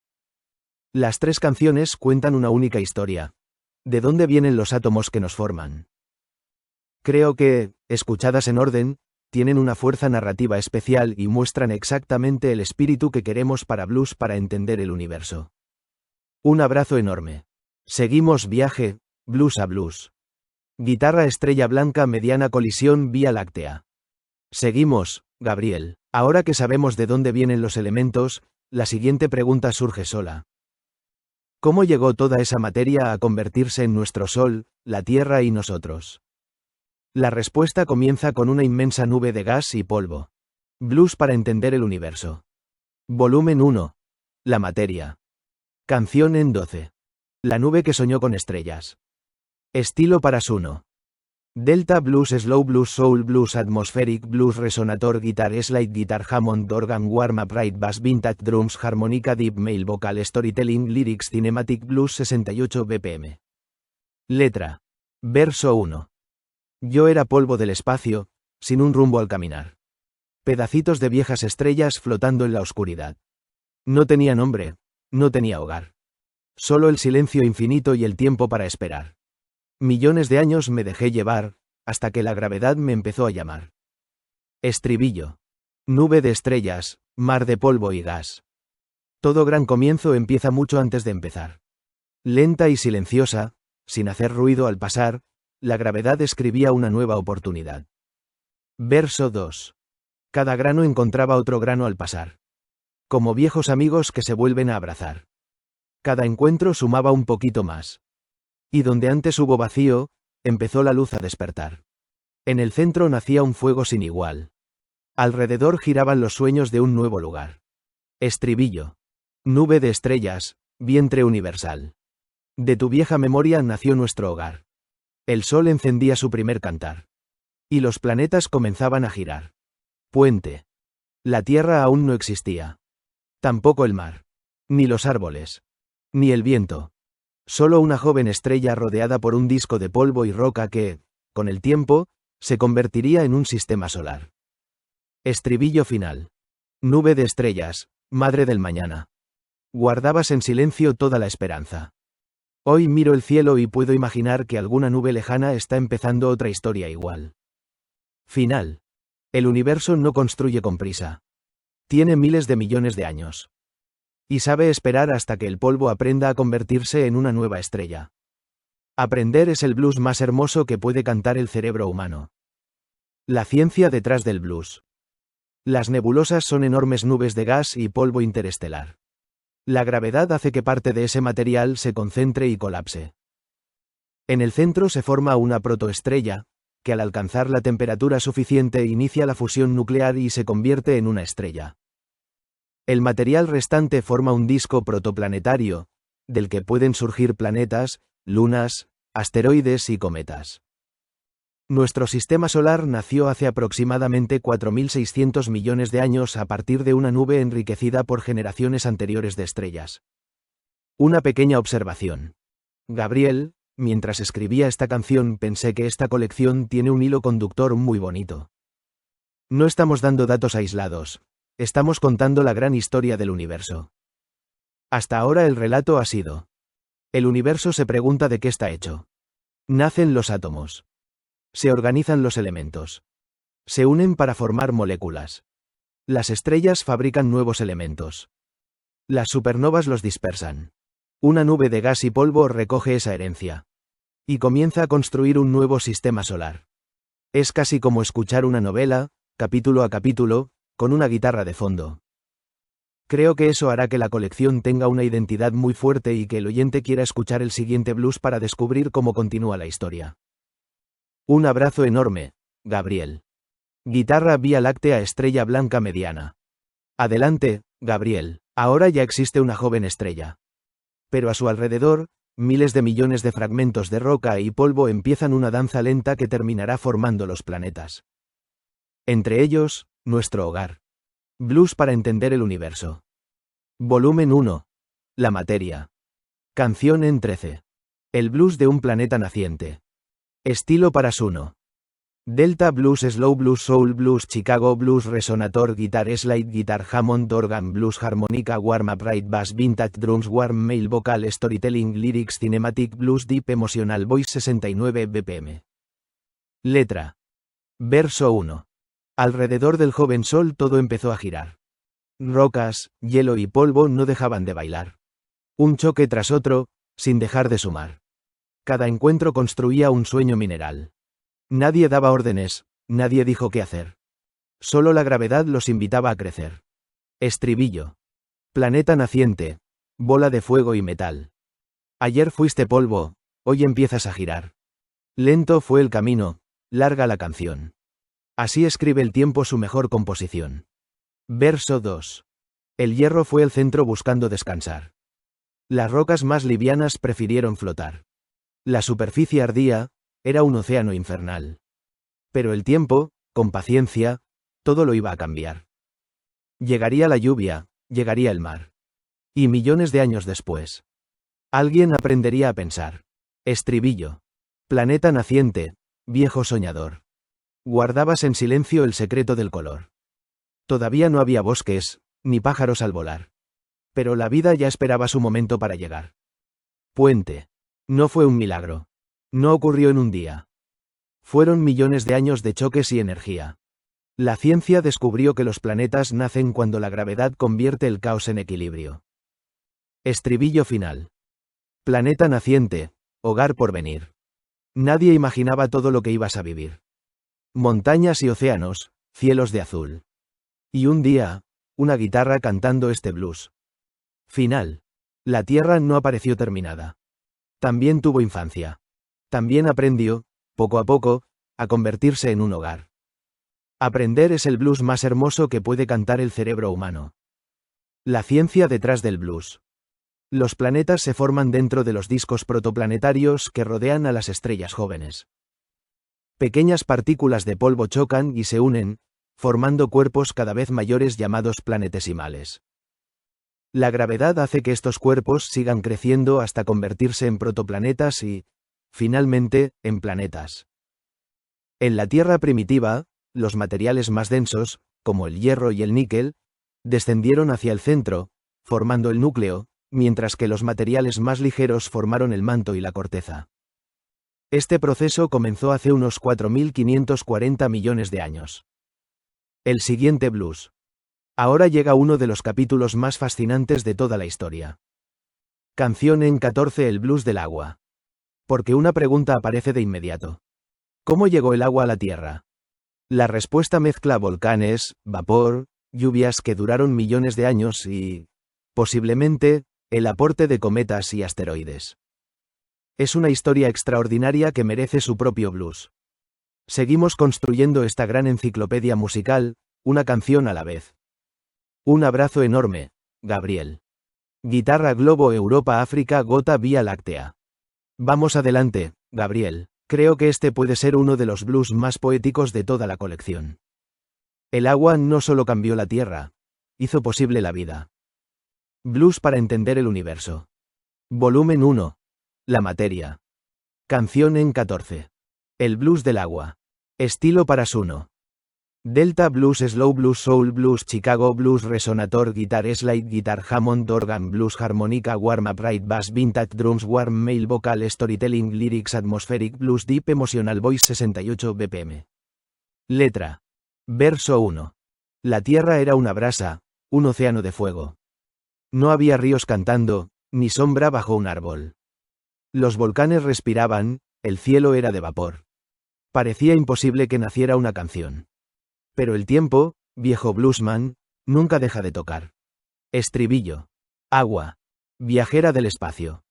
Las tres canciones cuentan una única historia. ¿De dónde vienen los átomos que nos forman? Creo que, escuchadas en orden, tienen una fuerza narrativa especial y muestran exactamente el espíritu que queremos para blues para entender el universo. Un abrazo enorme. Seguimos viaje, blues a blues. Guitarra estrella blanca mediana colisión Vía Láctea. Seguimos, Gabriel. Ahora que sabemos de dónde vienen los elementos, la siguiente pregunta surge sola. ¿Cómo llegó toda esa materia a convertirse en nuestro Sol, la Tierra y nosotros? La respuesta comienza con una inmensa nube de gas y polvo. Blues para entender el universo. Volumen 1. La materia. Canción en 12. La nube que soñó con estrellas. Estilo para 1. Delta Blues, Slow Blues, Soul Blues, Atmospheric Blues, Resonator Guitar, Slide Guitar, Hammond Organ, Warm Upright Bass, Vintage Drums, Harmonica, Deep Male Vocal, Storytelling, Lyrics, Cinematic Blues, 68 BPM. Letra. Verso 1. Yo era polvo del espacio, sin un rumbo al caminar. Pedacitos de viejas estrellas flotando en la oscuridad. No tenía nombre, no tenía hogar. Solo el silencio infinito y el tiempo para esperar. Millones de años me dejé llevar, hasta que la gravedad me empezó a llamar. Estribillo. Nube de estrellas, mar de polvo y gas. Todo gran comienzo empieza mucho antes de empezar. Lenta y silenciosa, sin hacer ruido al pasar, la gravedad escribía una nueva oportunidad. Verso 2. Cada grano encontraba otro grano al pasar. Como viejos amigos que se vuelven a abrazar. Cada encuentro sumaba un poquito más. Y donde antes hubo vacío, empezó la luz a despertar. En el centro nacía un fuego sin igual. Alrededor giraban los sueños de un nuevo lugar. Estribillo. Nube de estrellas, vientre universal. De tu vieja memoria nació nuestro hogar. El sol encendía su primer cantar. Y los planetas comenzaban a girar. Puente. La tierra aún no existía. Tampoco el mar. Ni los árboles. Ni el viento. Solo una joven estrella rodeada por un disco de polvo y roca que, con el tiempo, se convertiría en un sistema solar. Estribillo final. Nube de estrellas, madre del mañana. Guardabas en silencio toda la esperanza. Hoy miro el cielo y puedo imaginar que alguna nube lejana está empezando otra historia igual. Final. El universo no construye con prisa. Tiene miles de millones de años. Y sabe esperar hasta que el polvo aprenda a convertirse en una nueva estrella. Aprender es el blues más hermoso que puede cantar el cerebro humano. La ciencia detrás del blues. Las nebulosas son enormes nubes de gas y polvo interestelar. La gravedad hace que parte de ese material se concentre y colapse. En el centro se forma una protoestrella, que al alcanzar la temperatura suficiente inicia la fusión nuclear y se convierte en una estrella. El material restante forma un disco protoplanetario, del que pueden surgir planetas, lunas, asteroides y cometas. Nuestro sistema solar nació hace aproximadamente 4.600 millones de años a partir de una nube enriquecida por generaciones anteriores de estrellas. Una pequeña observación. Gabriel, mientras escribía esta canción pensé que esta colección tiene un hilo conductor muy bonito. No estamos dando datos aislados. Estamos contando la gran historia del universo. Hasta ahora el relato ha sido: el universo se pregunta de qué está hecho. Nacen los átomos. Se organizan los elementos. Se unen para formar moléculas. Las estrellas fabrican nuevos elementos. Las supernovas los dispersan. Una nube de gas y polvo recoge esa herencia. Y comienza a construir un nuevo sistema solar. Es casi como escuchar una novela, capítulo a capítulo, con una guitarra de fondo. Creo que eso hará que la colección tenga una identidad muy fuerte y que el oyente quiera escuchar el siguiente blues para descubrir cómo continúa la historia. Un abrazo enorme, Gabriel. Guitarra Vía Láctea estrella blanca mediana. Adelante, Gabriel, ahora ya existe una joven estrella. Pero a su alrededor, miles de millones de fragmentos de roca y polvo empiezan una danza lenta que terminará formando los planetas. Entre ellos, nuestro hogar. Blues para entender el universo. Volumen 1. La materia. Canción en 13. El blues de un planeta naciente. Estilo para Suno. Delta Blues, Slow Blues, Soul Blues, Chicago Blues, Resonator Guitar, Slide Guitar, Hammond Organ Blues, Harmonica, Warm Upright Bass, Vintage Drums, Warm Male Vocal, Storytelling, Lyrics, Cinematic Blues, Deep Emotional Voice, 69 BPM. Letra. Verso 1. Alrededor del joven sol todo empezó a girar. Rocas, hielo y polvo no dejaban de bailar. Un choque tras otro, sin dejar de sumar. Cada encuentro construía un sueño mineral. Nadie daba órdenes, nadie dijo qué hacer. Solo la gravedad los invitaba a crecer. Estribillo. Planeta naciente, bola de fuego y metal. Ayer fuiste polvo, hoy empiezas a girar. Lento fue el camino, larga la canción. Así escribe el tiempo su mejor composición. Verso 2. El hierro fue el centro buscando descansar. Las rocas más livianas prefirieron flotar. La superficie ardía, Era un océano infernal. Pero el tiempo, con paciencia, todo lo iba a cambiar. Llegaría la lluvia, llegaría el mar. Y millones de años después, alguien aprendería a pensar. Estribillo. Planeta naciente, viejo soñador. Guardabas en silencio el secreto del color. Todavía no había bosques, ni pájaros al volar. Pero la vida ya esperaba su momento para llegar. Puente. No fue un milagro. No ocurrió en un día. Fueron millones de años de choques y energía. La ciencia descubrió que los planetas nacen cuando la gravedad convierte el caos en equilibrio. Estribillo final. Planeta naciente, hogar por venir. Nadie imaginaba todo lo que ibas a vivir. Montañas y océanos, cielos de azul. Y un día, una guitarra cantando este blues. Final. La Tierra no apareció terminada. También tuvo infancia. También aprendió, poco a poco, a convertirse en un hogar. Aprender es el blues más hermoso que puede cantar el cerebro humano. La ciencia detrás del blues. Los planetas se forman dentro de los discos protoplanetarios que rodean a las estrellas jóvenes. Pequeñas partículas de polvo chocan y se unen, formando cuerpos cada vez mayores llamados planetesimales. La gravedad hace que estos cuerpos sigan creciendo hasta convertirse en protoplanetas y, finalmente, en planetas. En la Tierra primitiva, los materiales más densos, como el hierro y el níquel, descendieron hacia el centro, formando el núcleo, mientras que los materiales más ligeros formaron el manto y la corteza. Este proceso comenzó hace unos 4.540 millones de años. El siguiente blues. Ahora llega uno de los capítulos más fascinantes de toda la historia. Canción en 14. El blues del agua. Porque una pregunta aparece de inmediato. ¿Cómo llegó el agua a la Tierra? La respuesta mezcla volcanes, vapor, lluvias que duraron millones de años y, posiblemente, el aporte de cometas y asteroides. Es una historia extraordinaria que merece su propio blues. Seguimos construyendo esta gran enciclopedia musical, una canción a la vez. Un abrazo enorme, Gabriel. Guitarra Globo Europa África Gota Vía Láctea. Vamos adelante, Gabriel. Creo que este puede ser uno de los blues más poéticos de toda la colección. El agua no solo cambió la Tierra, hizo posible la vida. Blues para entender el universo. Volumen 1. La materia. Canción en 14. El blues del agua. Estilo para Suno. Delta Blues Slow Blues Soul Blues Chicago Blues Resonator Guitar Slide Guitar Hammond Organ Blues Harmonica Warm Upright Bass Vintage Drums Warm Male Vocal Storytelling Lyrics Atmospheric Blues Deep Emotional Voice 68 BPM. Letra. Verso 1. La tierra era una brasa, un océano de fuego. No había ríos cantando, ni sombra bajo un árbol. Los volcanes respiraban, el cielo era de vapor. Parecía imposible que naciera una canción. Pero el tiempo, viejo bluesman, nunca deja de tocar. Estribillo. Agua. Viajera del espacio.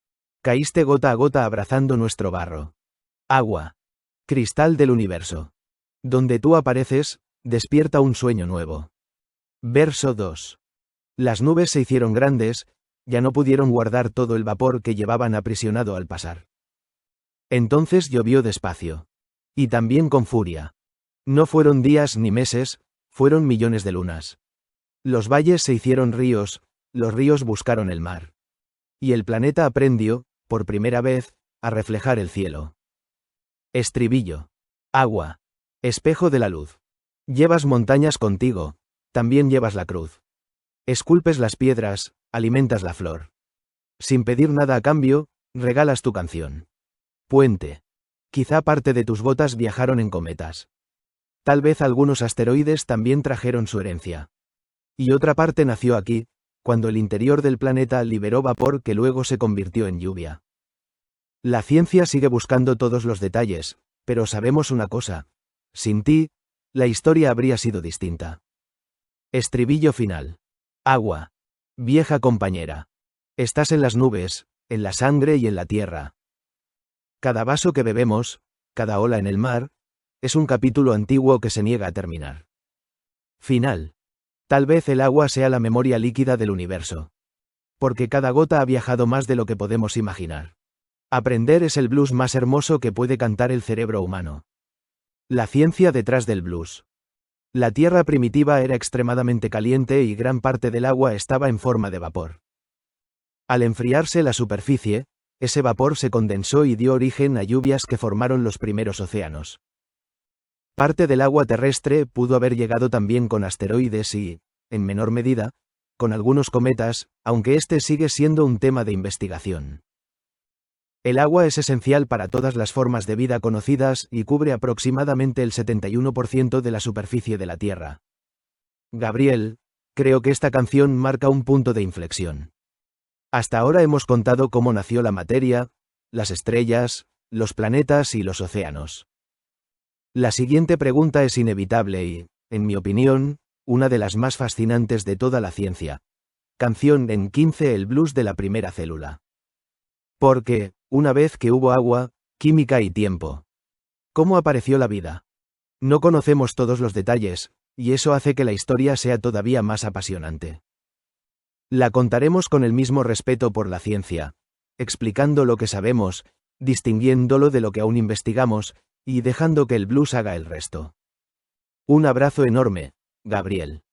Caíste gota a gota abrazando nuestro barro. Agua. Cristal del universo. Donde tú apareces, despierta un sueño nuevo. Verso 2. Las nubes se hicieron grandes, ya no pudieron guardar todo el vapor que llevaban aprisionado al pasar. Entonces llovió despacio. Y también con furia. No fueron días ni meses, fueron millones de lunas. Los valles se hicieron ríos, los ríos buscaron el mar. Y el planeta aprendió, por primera vez, a reflejar el cielo. Estribillo. Agua. Espejo de la luz. Llevas montañas contigo, también llevas la cruz. Esculpes las piedras, alimentas la flor. Sin pedir nada a cambio, regalas tu canción. Puente. Quizá parte de tus botas viajaron en cometas. Tal vez algunos asteroides también trajeron su herencia. Y otra parte nació aquí, cuando el interior del planeta liberó vapor que luego se convirtió en lluvia. La ciencia sigue buscando todos los detalles, pero sabemos una cosa. Sin ti, la historia habría sido distinta. Estribillo final. Agua. Vieja compañera. Estás en las nubes, en la sangre y en la tierra. Cada vaso que bebemos, cada ola en el mar, es un capítulo antiguo que se niega a terminar. Final. Tal vez el agua sea la memoria líquida del universo. Porque cada gota ha viajado más de lo que podemos imaginar. Aprender es el blues más hermoso que puede cantar el cerebro humano. La ciencia detrás del blues. La Tierra primitiva era extremadamente caliente y gran parte del agua estaba en forma de vapor. Al enfriarse la superficie, ese vapor se condensó y dio origen a lluvias que formaron los primeros océanos. Parte del agua terrestre pudo haber llegado también con asteroides y, en menor medida, con algunos cometas, aunque este sigue siendo un tema de investigación. El agua es esencial para todas las formas de vida conocidas y cubre aproximadamente el 71% de la superficie de la Tierra. Gabriel, creo que esta canción marca un punto de inflexión. Hasta ahora hemos contado cómo nació la materia, las estrellas, los planetas y los océanos. La siguiente pregunta es inevitable y, en mi opinión, una de las más fascinantes de toda la ciencia. Canción en 15, el blues de la primera célula. Porque, una vez que hubo agua, química y tiempo, ¿cómo apareció la vida? No conocemos todos los detalles, y eso hace que la historia sea todavía más apasionante. La contaremos con el mismo respeto por la ciencia, explicando lo que sabemos, distinguiéndolo de lo que aún investigamos, y dejando que el blues haga el resto. Un abrazo enorme, Gabriel.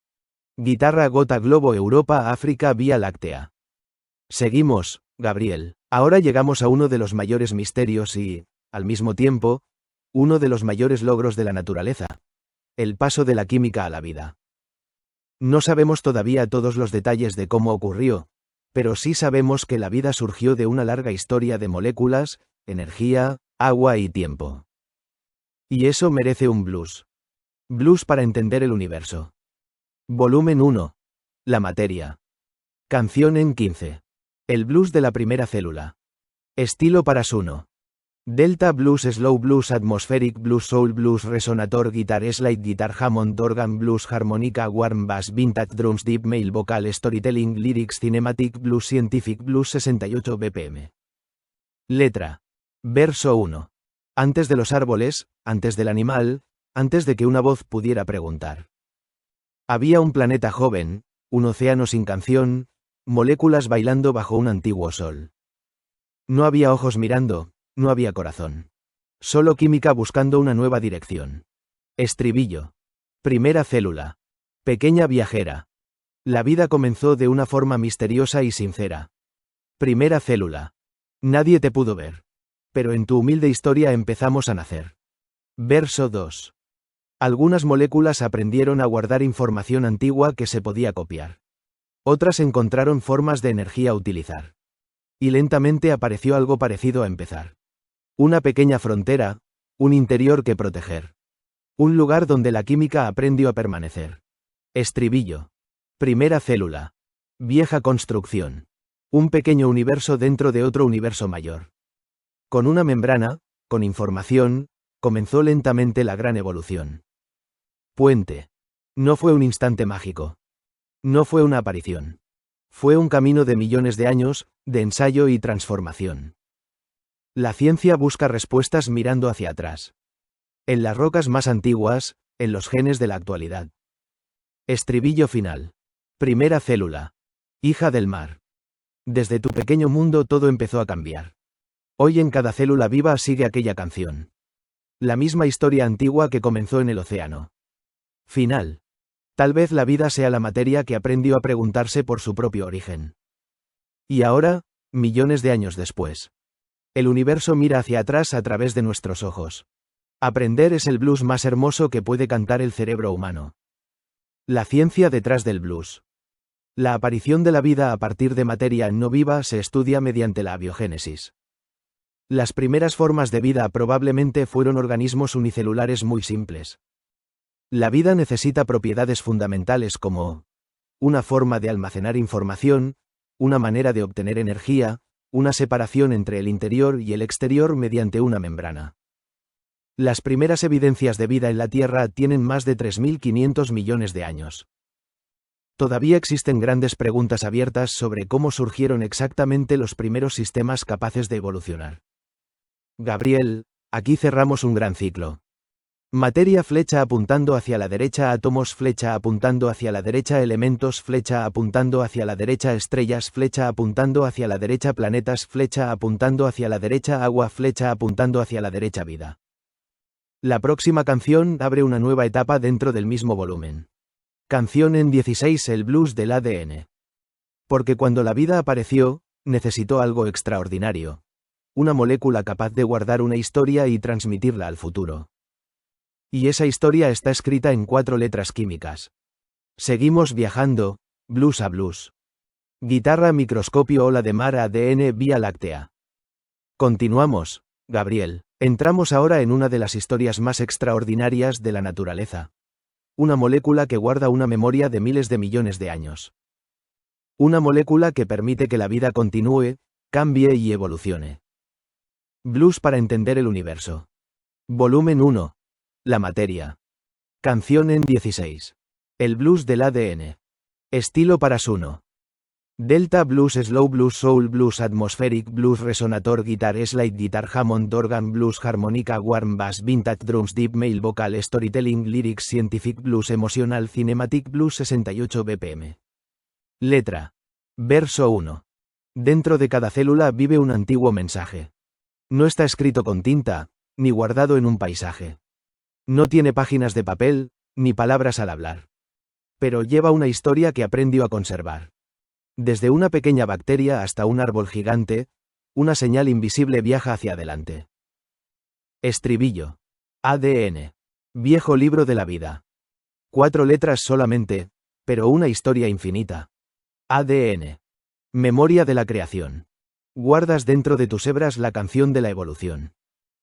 Guitarra Gota Globo Europa África Vía Láctea. Seguimos, Gabriel. Ahora llegamos a uno de los mayores misterios y, al mismo tiempo, uno de los mayores logros de la naturaleza. El paso de la química a la vida. No sabemos todavía todos los detalles de cómo ocurrió, pero sí sabemos que la vida surgió de una larga historia de moléculas, energía, agua y tiempo. Y eso merece un blues. Blues para entender el universo. Volumen 1. La materia. Canción en 15. El blues de la primera célula. Estilo Parasuno. Delta Blues, Slow Blues, Atmospheric Blues, Soul Blues, Resonator Guitar, Slide Guitar, Hammond Organ Blues, Harmonica, Warm Bass, Vintage Drums, Deep Male Vocal, Storytelling, Lyrics, Cinematic Blues, Scientific Blues, 68 BPM. Letra. Verso 1. Antes de los árboles, antes del animal, antes de que una voz pudiera preguntar. Había un planeta joven, un océano sin canción, moléculas bailando bajo un antiguo sol. No había ojos mirando, no había corazón. Solo química buscando una nueva dirección. Estribillo. Primera célula. Pequeña viajera. La vida comenzó de una forma misteriosa y sincera. Primera célula. Nadie te pudo ver. Pero en tu humilde historia empezamos a nacer. Verso 2. Algunas moléculas aprendieron a guardar información antigua que se podía copiar. Otras encontraron formas de energía a utilizar. Y lentamente apareció algo parecido a empezar. Una pequeña frontera, un interior que proteger. Un lugar donde la química aprendió a permanecer. Estribillo. Primera célula. Vieja construcción. Un pequeño universo dentro de otro universo mayor. Con una membrana, con información, comenzó lentamente la gran evolución. Puente. No fue un instante mágico. No fue una aparición. Fue un camino de millones de años, de ensayo y transformación. La ciencia busca respuestas mirando hacia atrás. En las rocas más antiguas, en los genes de la actualidad. Estribillo final. Primera célula. Hija del mar. Desde tu pequeño mundo todo empezó a cambiar. Hoy en cada célula viva sigue aquella canción. La misma historia antigua que comenzó en el océano. Final. Tal vez la vida sea la materia que aprendió a preguntarse por su propio origen. Y ahora, millones de años después. El universo mira hacia atrás a través de nuestros ojos. Aprender es el blues más hermoso que puede cantar el cerebro humano. La ciencia detrás del blues. La aparición de la vida a partir de materia no viva se estudia mediante la abiogénesis. Las primeras formas de vida probablemente fueron organismos unicelulares muy simples. La vida necesita propiedades fundamentales como una forma de almacenar información, una manera de obtener energía, una separación entre el interior y el exterior mediante una membrana. Las primeras evidencias de vida en la Tierra tienen más de 3.500 millones de años. Todavía existen grandes preguntas abiertas sobre cómo surgieron exactamente los primeros sistemas capaces de evolucionar. Gabriel, aquí cerramos un gran ciclo. Materia flecha apuntando hacia la derecha, átomos flecha apuntando hacia la derecha, elementos flecha apuntando hacia la derecha, estrellas flecha apuntando hacia la derecha, planetas flecha apuntando hacia la derecha, agua flecha apuntando hacia la derecha, vida. La próxima canción abre una nueva etapa dentro del mismo volumen. Canción en 16, el blues del ADN. Porque cuando la vida apareció, necesitó algo extraordinario. Una molécula capaz de guardar una historia y transmitirla al futuro. Y esa historia está escrita en 4 letras químicas. Seguimos viajando, blues a blues. Guitarra, microscopio, ola de mar, ADN, Vía Láctea. Continuamos, Gabriel. Entramos ahora en una de las historias más extraordinarias de la naturaleza. Una molécula que guarda una memoria de miles de millones de años. Una molécula que permite que la vida continúe, cambie y evolucione. Blues para entender el universo. Volumen 1. La materia. Canción en 16. El blues del ADN. Estilo para Suno. Delta blues, slow blues, soul blues, atmospheric blues, resonator guitar, slide guitar, Hammond organ blues, harmónica, warm bass, vintage drums, deep male vocal, storytelling, lyrics, scientific blues, emotional, cinematic blues, 68 bpm. Letra. Verso 1. Dentro de cada célula vive un antiguo mensaje. No está escrito con tinta, ni guardado en un paisaje. No tiene páginas de papel, ni palabras al hablar. Pero lleva una historia que aprendió a conservar. Desde una pequeña bacteria hasta un árbol gigante, una señal invisible viaja hacia adelante. Estribillo. ADN. Viejo libro de la vida. 4 letras solamente, pero una historia infinita. ADN. Memoria de la creación. Guardas dentro de tus hebras la canción de la evolución.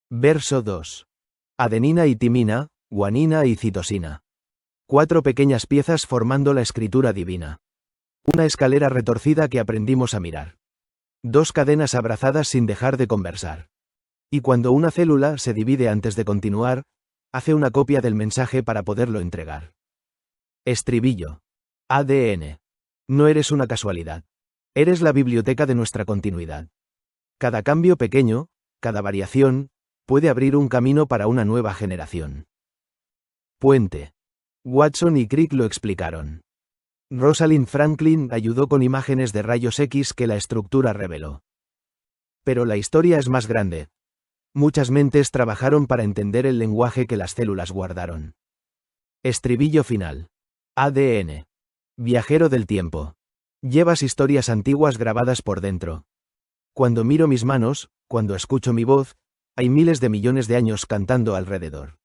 Verso 2. Adenina y timina, guanina y citosina. 4 pequeñas piezas formando la escritura divina. Una escalera retorcida que aprendimos a mirar. 2 cadenas abrazadas sin dejar de conversar. Y cuando una célula se divide antes de continuar, hace una copia del mensaje para poderlo entregar. Estribillo. ADN. No eres una casualidad. Eres la biblioteca de nuestra continuidad. Cada cambio pequeño, cada variación, puede abrir un camino para una nueva generación. Puente. Watson y Crick lo explicaron. Rosalind Franklin ayudó con imágenes de rayos X que la estructura reveló. Pero la historia es más grande. Muchas mentes trabajaron para entender el lenguaje que las células guardaron. Estribillo final. ADN. Viajero del tiempo. Llevas historias antiguas grabadas por dentro. Cuando miro mis manos, cuando escucho mi voz, hay miles de millones de años cantando alrededor.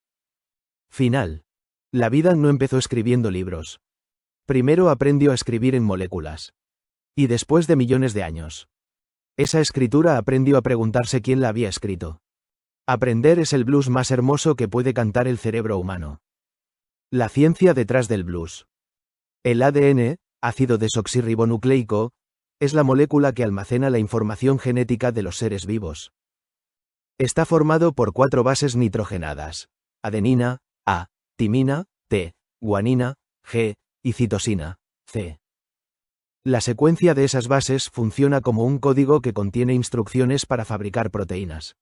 Final. La vida no empezó escribiendo libros. Primero aprendió a escribir en moléculas. Y después de millones de años. Esa escritura aprendió a preguntarse quién la había escrito. Aprender es el blues más hermoso que puede cantar el cerebro humano. La ciencia detrás del blues. El ADN, ácido desoxirribonucleico, es la molécula que almacena la información genética de los seres vivos. Está formado por 4 bases nitrogenadas: adenina, A, timina, T, guanina, G, y citosina, C. La secuencia de esas bases funciona como un código que contiene instrucciones para fabricar proteínas.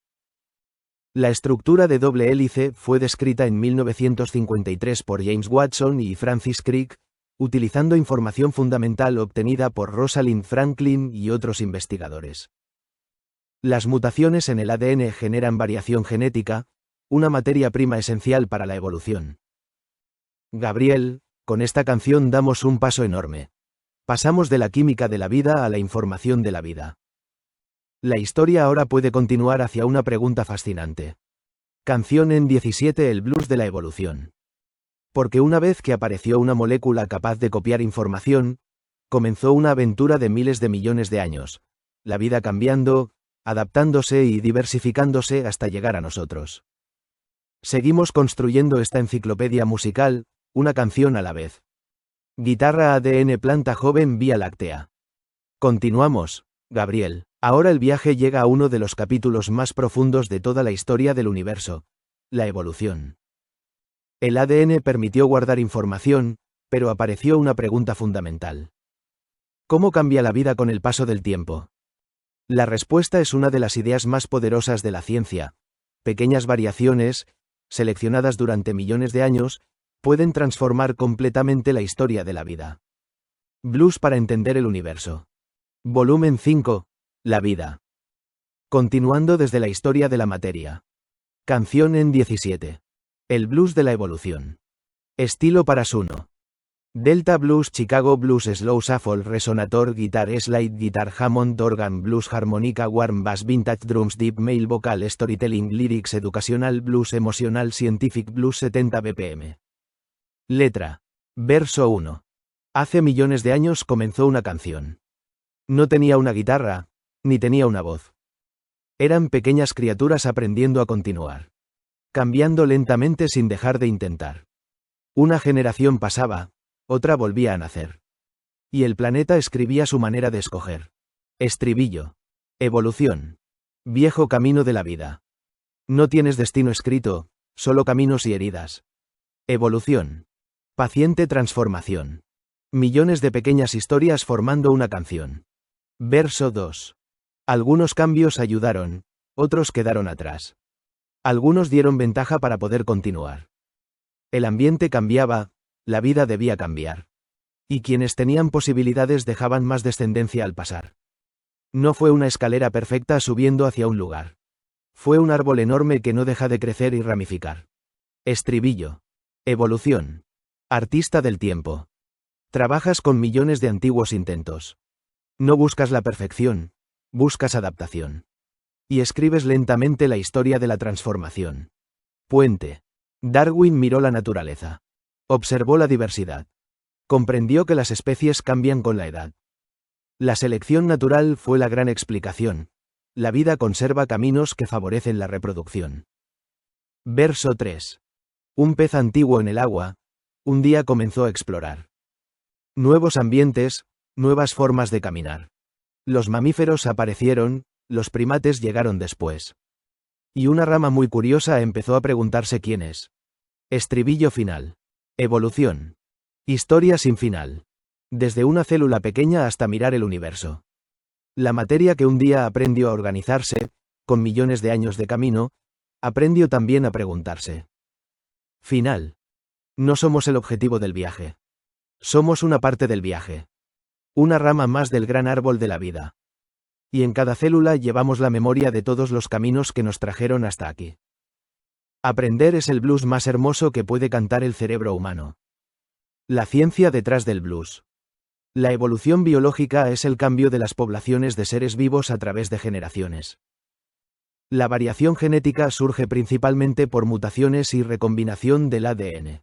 La estructura de doble hélice fue descrita en 1953 por James Watson y Francis Crick, utilizando información fundamental obtenida por Rosalind Franklin y otros investigadores. Las mutaciones en el ADN generan variación genética, una materia prima esencial para la evolución. Gabriel, con esta canción damos un paso enorme. Pasamos de la química de la vida a la información de la vida. La historia ahora puede continuar hacia una pregunta fascinante. Canción en 17, el blues de la evolución. Porque una vez que apareció una molécula capaz de copiar información, comenzó una aventura de miles de millones de años, la vida cambiando, adaptándose y diversificándose hasta llegar a nosotros. Seguimos construyendo esta enciclopedia musical, una canción a la vez. Guitarra, ADN, planta joven, Vía Láctea. Continuamos, Gabriel. Ahora el viaje llega a uno de los capítulos más profundos de toda la historia del universo: la evolución. El ADN permitió guardar información, pero apareció una pregunta fundamental. ¿Cómo cambia la vida con el paso del tiempo? La respuesta es una de las ideas más poderosas de la ciencia. Pequeñas variaciones, seleccionadas durante millones de años, pueden transformar completamente la historia de la vida. Blues para entender el universo. Volumen 5. La vida. Continuando desde la historia de la materia. Canción en 17. El blues de la evolución. Estilo para Suno. Delta Blues, Chicago Blues, Slow Shuffle, Resonator, Guitar Slide, Guitar Hammond, Organ Blues, Harmonica, Warm Bass, Vintage Drums, Deep Male Vocal, Storytelling, Lyrics, Educational Blues, Emotional, Scientific Blues, 70 BPM. Letra. Verso 1. Hace millones de años comenzó una canción. No tenía una guitarra, ni tenía una voz. Eran pequeñas criaturas aprendiendo a continuar. Cambiando lentamente sin dejar de intentar. Una generación pasaba, otra volvía a nacer. Y el planeta escribía su manera de escoger. Estribillo. Evolución. Viejo camino de la vida. No tienes destino escrito, solo caminos y heridas. Evolución. Paciente transformación. Millones de pequeñas historias formando una canción. Verso 2. Algunos cambios ayudaron, otros quedaron atrás. Algunos dieron ventaja para poder continuar. El ambiente cambiaba, la vida debía cambiar. Y quienes tenían posibilidades dejaban más descendencia al pasar. No fue una escalera perfecta subiendo hacia un lugar. Fue un árbol enorme que no deja de crecer y ramificar. Estribillo. Evolución. Artista del tiempo. Trabajas con millones de antiguos intentos. No buscas la perfección, buscas adaptación. Y escribes lentamente la historia de la transformación. Puente. Darwin miró la naturaleza. Observó la diversidad. Comprendió que las especies cambian con la edad. La selección natural fue la gran explicación. La vida conserva caminos que favorecen la reproducción. Verso 3. Un pez antiguo en el agua, un día comenzó a explorar. Nuevos ambientes, nuevas formas de caminar. Los mamíferos aparecieron, los primates llegaron después. Y una rama muy curiosa empezó a preguntarse quién es. Estribillo final. Evolución. Historia sin final. Desde una célula pequeña hasta mirar el universo. La materia que un día aprendió a organizarse, con millones de años de camino, aprendió también a preguntarse. Final. No somos el objetivo del viaje. Somos una parte del viaje. Una rama más del gran árbol de la vida. Y en cada célula llevamos la memoria de todos los caminos que nos trajeron hasta aquí. Aprender es el blues más hermoso que puede cantar el cerebro humano. La ciencia detrás del blues. La evolución biológica es el cambio de las poblaciones de seres vivos a través de generaciones. La variación genética surge principalmente por mutaciones y recombinación del ADN.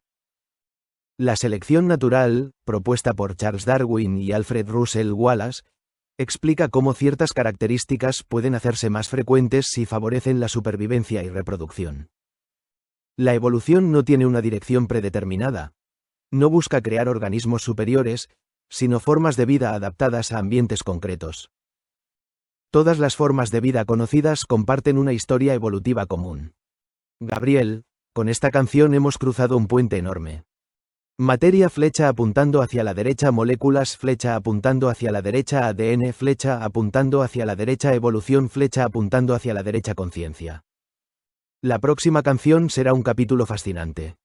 La selección natural, propuesta por Charles Darwin y Alfred Russel Wallace, explica cómo ciertas características pueden hacerse más frecuentes si favorecen la supervivencia y reproducción. La evolución no tiene una dirección predeterminada. No busca crear organismos superiores, sino formas de vida adaptadas a ambientes concretos. Todas las formas de vida conocidas comparten una historia evolutiva común. Gabriel, con esta canción hemos cruzado un puente enorme. Materia flecha apuntando hacia la derecha, moléculas flecha apuntando hacia la derecha, ADN flecha apuntando hacia la derecha, evolución flecha apuntando hacia la derecha, conciencia. La próxima canción será un capítulo fascinante.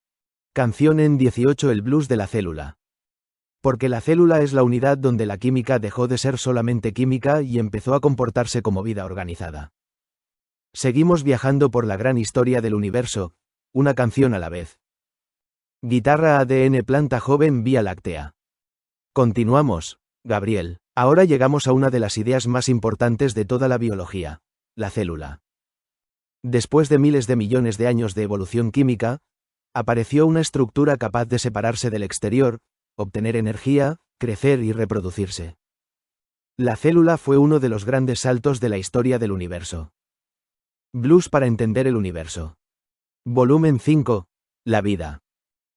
Canción en 18, el blues de la célula. Porque la célula es la unidad donde la química dejó de ser solamente química y empezó a comportarse como vida organizada. Seguimos viajando por la gran historia del universo, una canción a la vez. Guitarra ADN, planta joven, Vía Láctea. Continuamos, Gabriel. Ahora llegamos a una de las ideas más importantes de toda la biología, la célula. Después de miles de millones de años de evolución química, apareció una estructura capaz de separarse del exterior, obtener energía, crecer y reproducirse. La célula fue uno de los grandes saltos de la historia del universo. Blues para entender el universo. Volumen 5. La vida.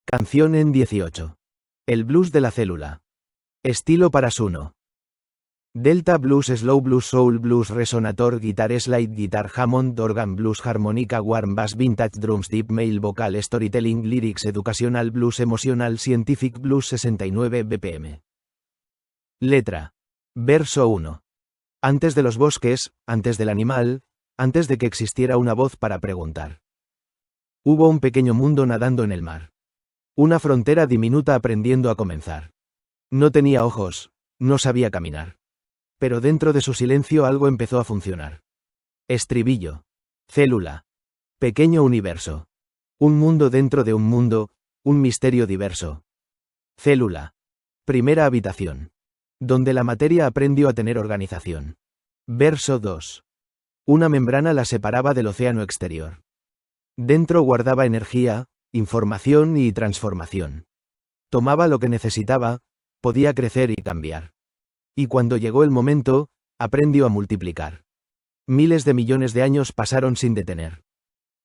Canción en 18. El blues de la célula. Estilo para Suno. Delta Blues, Slow Blues, Soul Blues, Resonator, Guitar Slide, Guitar Hammond, Organ Blues, Harmonica, Warm Bass, Vintage Drums, Deep Male Vocal, Storytelling, Lyrics, Educational Blues, Emotional, Scientific Blues, 69 BPM. Letra. Verso 1. Antes de los bosques, antes del animal, antes de que existiera una voz para preguntar. Hubo un pequeño mundo nadando en el mar. Una frontera diminuta aprendiendo a comenzar. No tenía ojos, no sabía caminar. Pero dentro de su silencio algo empezó a funcionar. Estribillo. Célula. Pequeño universo. Un mundo dentro de un mundo, un misterio diverso. Célula. Primera habitación. Donde la materia aprendió a tener organización. Verso 2. Una membrana la separaba del océano exterior. Dentro guardaba energía, información y transformación. Tomaba lo que necesitaba, podía crecer y cambiar. Y cuando llegó el momento, aprendió a multiplicar. Miles de millones de años pasaron sin detener.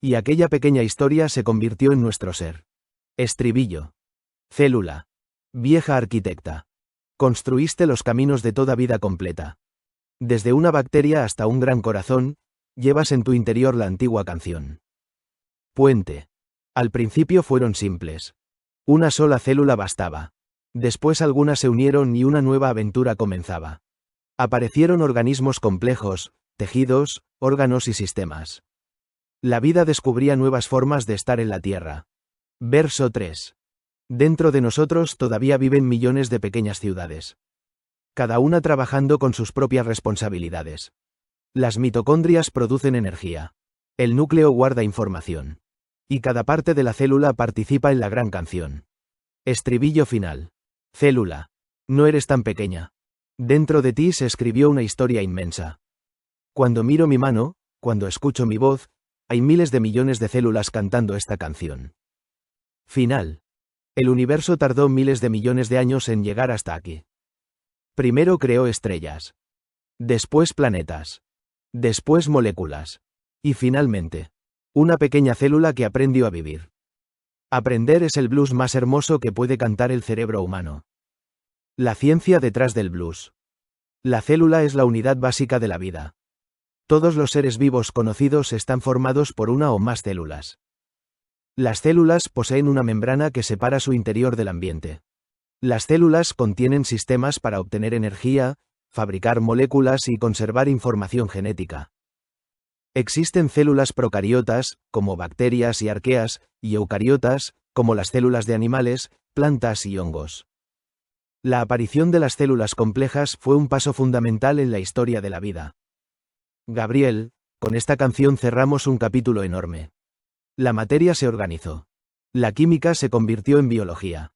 Y aquella pequeña historia se convirtió en nuestro ser. Estribillo. Célula. Vieja arquitecta. Construiste los caminos de toda vida completa. Desde una bacteria hasta un gran corazón, llevas en tu interior la antigua canción. Puente. Al principio fueron simples. Una sola célula bastaba. Después algunas se unieron y una nueva aventura comenzaba. Aparecieron organismos complejos, tejidos, órganos y sistemas. La vida descubría nuevas formas de estar en la Tierra. Verso 3. Dentro de nosotros todavía viven millones de pequeñas ciudades. Cada una trabajando con sus propias responsabilidades. Las mitocondrias producen energía. El núcleo guarda información. Y cada parte de la célula participa en la gran canción. Estribillo final. Célula. No eres tan pequeña. Dentro de ti se escribió una historia inmensa. Cuando miro mi mano, cuando escucho mi voz, hay miles de millones de células cantando esta canción. Final. El universo tardó miles de millones de años en llegar hasta aquí. Primero creó estrellas. Después planetas. Después moléculas. Y finalmente, una pequeña célula que aprendió a vivir. Aprender es el blues más hermoso que puede cantar el cerebro humano. La ciencia detrás del blues. La célula es la unidad básica de la vida. Todos los seres vivos conocidos están formados por una o más células. Las células poseen una membrana que separa su interior del ambiente. Las células contienen sistemas para obtener energía, fabricar moléculas y conservar información genética. Existen células procariotas, como bacterias y arqueas, y eucariotas, como las células de animales, plantas y hongos. La aparición de las células complejas fue un paso fundamental en la historia de la vida. Gabriel, con esta canción cerramos un capítulo enorme. La materia se organizó. La química se convirtió en biología.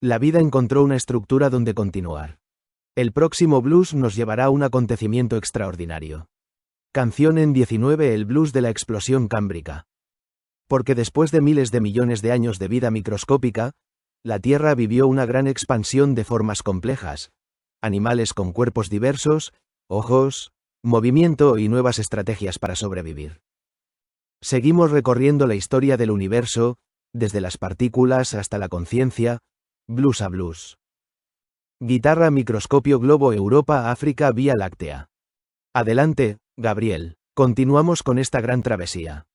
La vida encontró una estructura donde continuar. El próximo blues nos llevará a un acontecimiento extraordinario. Canción en 19. El blues de la explosión cámbrica. Porque después de miles de millones de años de vida microscópica, la Tierra vivió una gran expansión de formas complejas, animales con cuerpos diversos, ojos, movimiento y nuevas estrategias para sobrevivir. Seguimos recorriendo la historia del universo, desde las partículas hasta la conciencia, blues a blues. Guitarra microscopio globo Europa África Vía Láctea. Adelante, Gabriel, continuamos con esta gran travesía.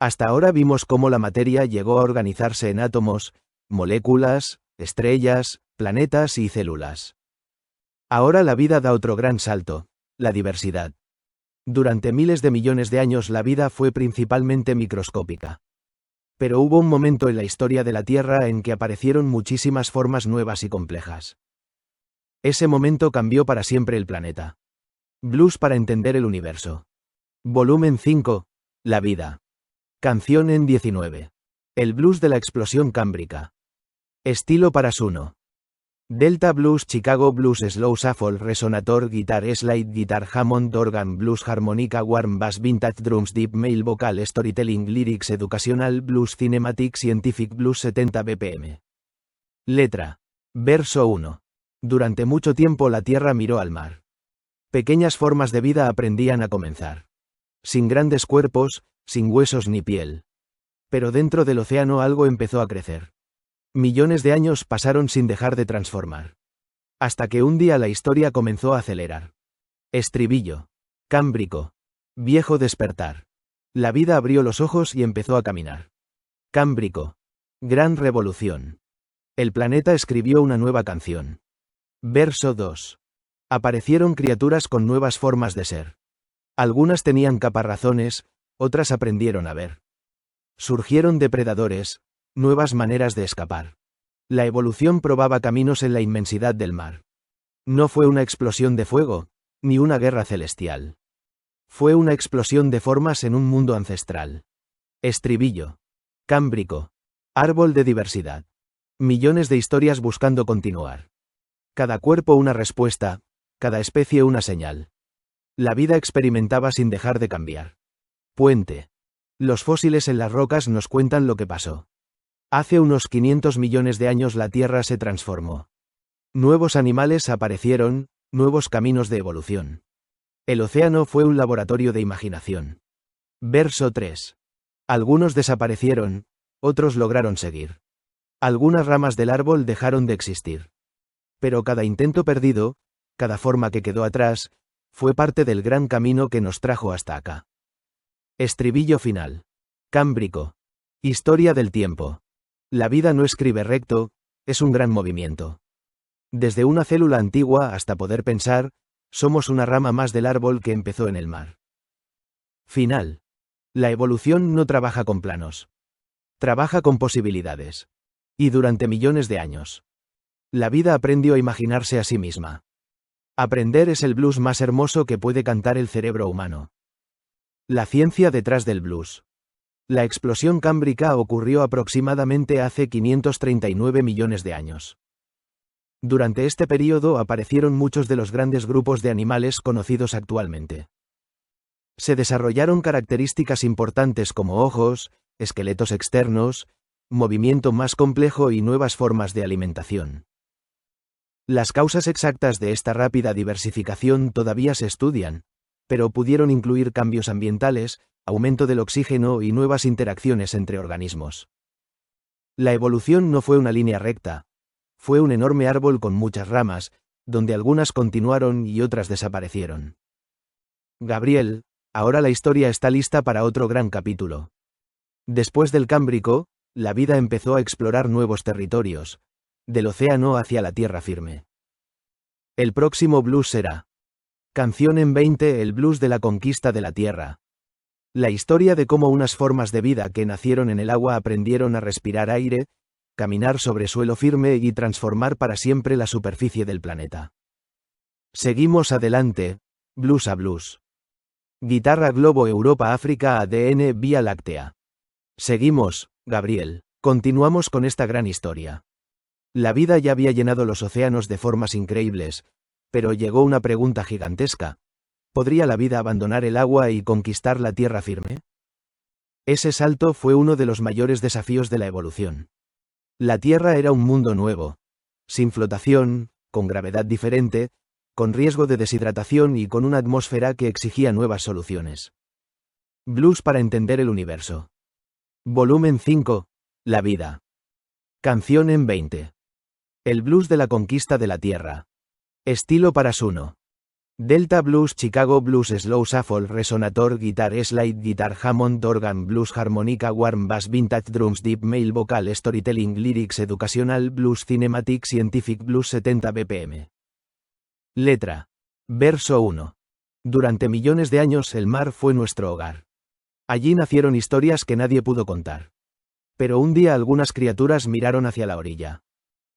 Hasta ahora vimos cómo la materia llegó a organizarse en átomos, moléculas, estrellas, planetas y células. Ahora la vida da otro gran salto, la diversidad. Durante miles de millones de años la vida fue principalmente microscópica. Pero hubo un momento en la historia de la Tierra en que aparecieron muchísimas formas nuevas y complejas. Ese momento cambió para siempre el planeta. Blues para entender el universo. Volumen 5. La vida. Canción en 19. El blues de la explosión cámbrica. Estilo para Suno. Delta Blues Chicago Blues Slow Shuffle Resonator Guitar Slide Guitar Hammond Organ Blues Harmonica Warm Bass Vintage Drums Deep Male Vocal Storytelling Lyrics Educational Blues Cinematic Scientific Blues 70 BPM. Letra. Verso 1. Durante mucho tiempo la Tierra miró al mar. Pequeñas formas de vida aprendían a comenzar. Sin grandes cuerpos, sin huesos ni piel. Pero dentro del océano algo empezó a crecer. Millones de años pasaron sin dejar de transformar. Hasta que un día la historia comenzó a acelerar. Estribillo. Cámbrico. Viejo despertar. La vida abrió los ojos y empezó a caminar. Cámbrico. Gran revolución. El planeta escribió una nueva canción. Verso 2. Aparecieron criaturas con nuevas formas de ser. Algunas tenían caparrazones, otras aprendieron a ver. Surgieron depredadores, nuevas maneras de escapar. La evolución probaba caminos en la inmensidad del mar. No fue una explosión de fuego, ni una guerra celestial. Fue una explosión de formas en un mundo ancestral. Estribillo. Cámbrico. Árbol de diversidad. Millones de historias buscando continuar. Cada cuerpo una respuesta, cada especie una señal. La vida experimentaba sin dejar de cambiar. Puente. Los fósiles en las rocas nos cuentan lo que pasó. Hace unos 500 millones de años la Tierra se transformó. Nuevos animales aparecieron, nuevos caminos de evolución. El océano fue un laboratorio de imaginación. Verso 3. Algunos desaparecieron, otros lograron seguir. Algunas ramas del árbol dejaron de existir. Pero cada intento perdido, cada forma que quedó atrás, fue parte del gran camino que nos trajo hasta acá. Estribillo final. Cámbrico. Historia del tiempo. La vida no escribe recto, es un gran movimiento. Desde una célula antigua hasta poder pensar, somos una rama más del árbol que empezó en el mar. Final. La evolución no trabaja con planos. Trabaja con posibilidades. Y durante millones de años. La vida aprendió a imaginarse a sí misma. Aprender es el blues más hermoso que puede cantar el cerebro humano. La ciencia detrás del blues. La explosión cámbrica ocurrió aproximadamente hace 539 millones de años. Durante este período aparecieron muchos de los grandes grupos de animales conocidos actualmente. Se desarrollaron características importantes como ojos, esqueletos externos, movimiento más complejo y nuevas formas de alimentación. Las causas exactas de esta rápida diversificación todavía se estudian, pero pudieron incluir cambios ambientales, aumento del oxígeno y nuevas interacciones entre organismos. La evolución no fue una línea recta. Fue un enorme árbol con muchas ramas, donde algunas continuaron y otras desaparecieron. Gabriel, ahora la historia está lista para otro gran capítulo. Después del Cámbrico, la vida empezó a explorar nuevos territorios, del océano hacia la tierra firme. El próximo blues será Canción en 20, el blues de la conquista de la tierra. La historia de cómo unas formas de vida que nacieron en el agua aprendieron a respirar aire, caminar sobre suelo firme y transformar para siempre la superficie del planeta. Seguimos adelante, blues a blues. Guitarra Globo Europa África ADN Vía Láctea. Seguimos, Gabriel, continuamos con esta gran historia. La vida ya había llenado los océanos de formas increíbles, pero llegó una pregunta gigantesca. ¿Podría la vida abandonar el agua y conquistar la tierra firme? Ese salto fue uno de los mayores desafíos de la evolución. La Tierra era un mundo nuevo, sin flotación, con gravedad diferente, con riesgo de deshidratación y con una atmósfera que exigía nuevas soluciones. Blues para entender el universo. Volumen 5. La vida. Canción en 20. El blues de la conquista de la Tierra. Estilo para Suno. Delta Blues, Chicago Blues, Slow Shuffle, Resonator, Guitar Slide, Guitar Hammond, Organ Blues, Harmonica, Warm Bass, Vintage Drums, Deep Male Vocal, Storytelling, Lyrics, Educational Blues, Cinematic, Scientific Blues, 70 BPM. Letra. Verso 1. Durante millones de años el mar fue nuestro hogar. Allí nacieron historias que nadie pudo contar. Pero un día algunas criaturas miraron hacia la orilla.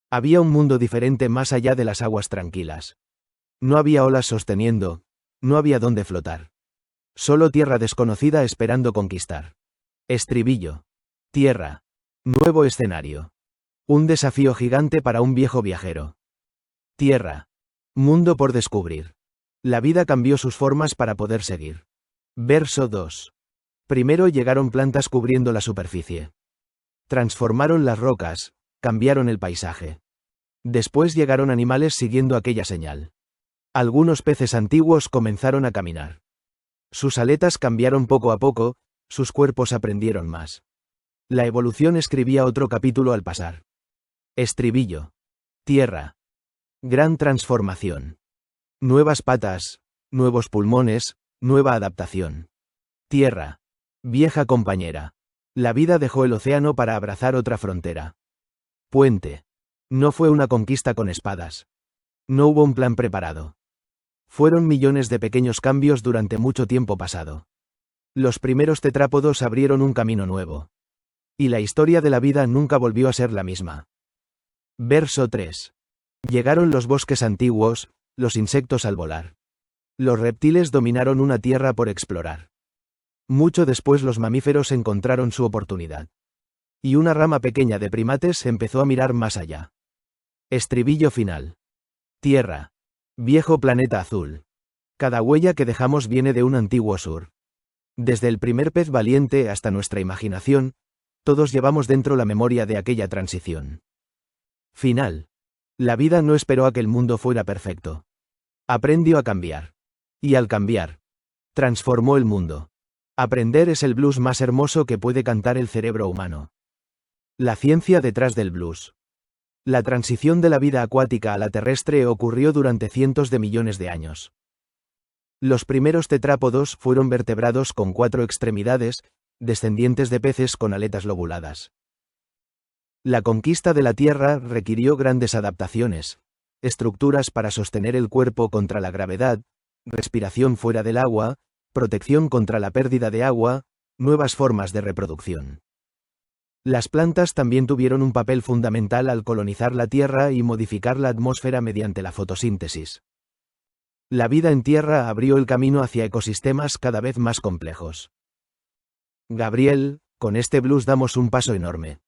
Había un mundo diferente más allá de las aguas tranquilas. No había olas sosteniendo, no había dónde flotar. Solo tierra desconocida esperando conquistar. Estribillo. Tierra. Nuevo escenario. Un desafío gigante para un viejo viajero. Tierra. Mundo por descubrir. La vida cambió sus formas para poder seguir. Verso 2. Primero llegaron plantas cubriendo la superficie. Transformaron las rocas, cambiaron el paisaje. Después llegaron animales siguiendo aquella señal. Algunos peces antiguos comenzaron a caminar. Sus aletas cambiaron poco a poco, sus cuerpos aprendieron más. La evolución escribía otro capítulo al pasar. Estribillo. Tierra. Gran transformación. Nuevas patas, nuevos pulmones, nueva adaptación. Tierra. Vieja compañera. La vida dejó el océano para abrazar otra frontera. Puente. No fue una conquista con espadas. No hubo un plan preparado. Fueron millones de pequeños cambios durante mucho tiempo pasado. Los primeros tetrápodos abrieron un camino nuevo. Y la historia de la vida nunca volvió a ser la misma. Verso 3. Llegaron los bosques antiguos, los insectos al volar. Los reptiles dominaron una tierra por explorar. Mucho después los mamíferos encontraron su oportunidad. Y una rama pequeña de primates empezó a mirar más allá. Estribillo final. Tierra. Viejo planeta azul. Cada huella que dejamos viene de un antiguo sur. Desde el primer pez valiente hasta nuestra imaginación, todos llevamos dentro la memoria de aquella transición. Final. La vida no esperó a que el mundo fuera perfecto. Aprendió a cambiar. Y al cambiar, transformó el mundo. Aprender es el blues más hermoso que puede cantar el cerebro humano. La ciencia detrás del blues. La transición de la vida acuática a la terrestre ocurrió durante cientos de millones de años. Los primeros tetrápodos fueron vertebrados con 4 extremidades, descendientes de peces con aletas lobuladas. La conquista de la Tierra requirió grandes adaptaciones, estructuras para sostener el cuerpo contra la gravedad, respiración fuera del agua, protección contra la pérdida de agua, nuevas formas de reproducción. Las plantas también tuvieron un papel fundamental al colonizar la Tierra y modificar la atmósfera mediante la fotosíntesis. La vida en Tierra abrió el camino hacia ecosistemas cada vez más complejos. Gabriel, con este blues damos un paso enorme.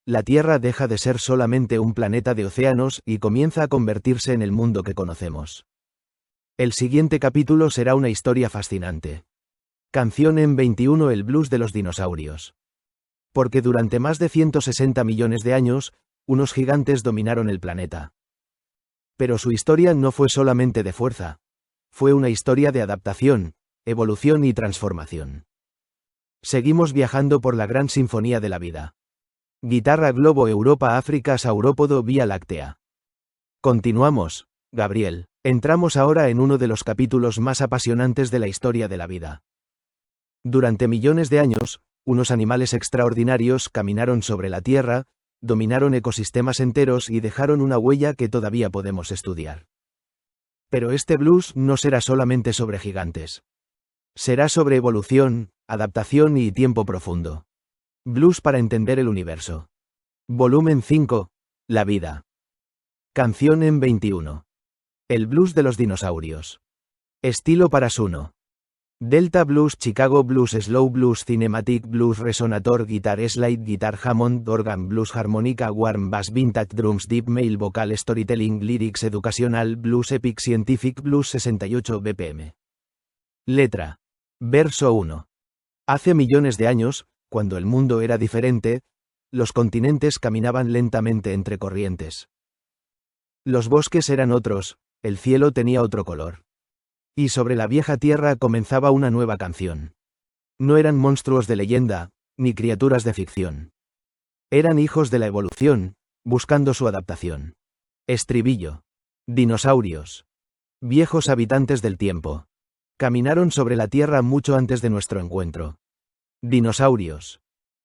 La Tierra deja de ser solamente un planeta de océanos y comienza a convertirse en el mundo que conocemos. El siguiente capítulo será una historia fascinante. Canción en 21 El blues de los dinosaurios. Porque durante más de 160 millones de años, unos gigantes dominaron el planeta. Pero su historia no fue solamente de fuerza. Fue una historia de adaptación, evolución y transformación. Seguimos viajando por la gran sinfonía de la vida. Guitarra Globo Europa África Saurópodo Vía Láctea. Continuamos, Gabriel. Entramos ahora en uno de los capítulos más apasionantes de la historia de la vida. Durante millones de años, unos animales extraordinarios caminaron sobre la Tierra, dominaron ecosistemas enteros y dejaron una huella que todavía podemos estudiar. Pero este blues no será solamente sobre gigantes. Será sobre evolución, adaptación y tiempo profundo. Blues para entender el universo. Volumen 5. La vida. Canción en 21. El blues de los dinosaurios. Estilo para Suno. Delta Blues, Chicago Blues, Slow Blues, Cinematic Blues, Resonator, Guitar Slide, Guitar Hammond, Organ Blues, Harmonica, Warm Bass, Vintage Drums, Deep Male Vocal, Storytelling, Lyrics, Educational Blues, Epic Scientific Blues, 68 BPM. Letra. Verso 1. Hace millones de años, cuando el mundo era diferente, los continentes caminaban lentamente entre corrientes. Los bosques eran otros, el cielo tenía otro color. Y sobre la vieja tierra comenzaba una nueva canción. No eran monstruos de leyenda, ni criaturas de ficción. Eran hijos de la evolución, buscando su adaptación. Estribillo. Dinosaurios. Viejos habitantes del tiempo. Caminaron sobre la tierra mucho antes de nuestro encuentro. Dinosaurios.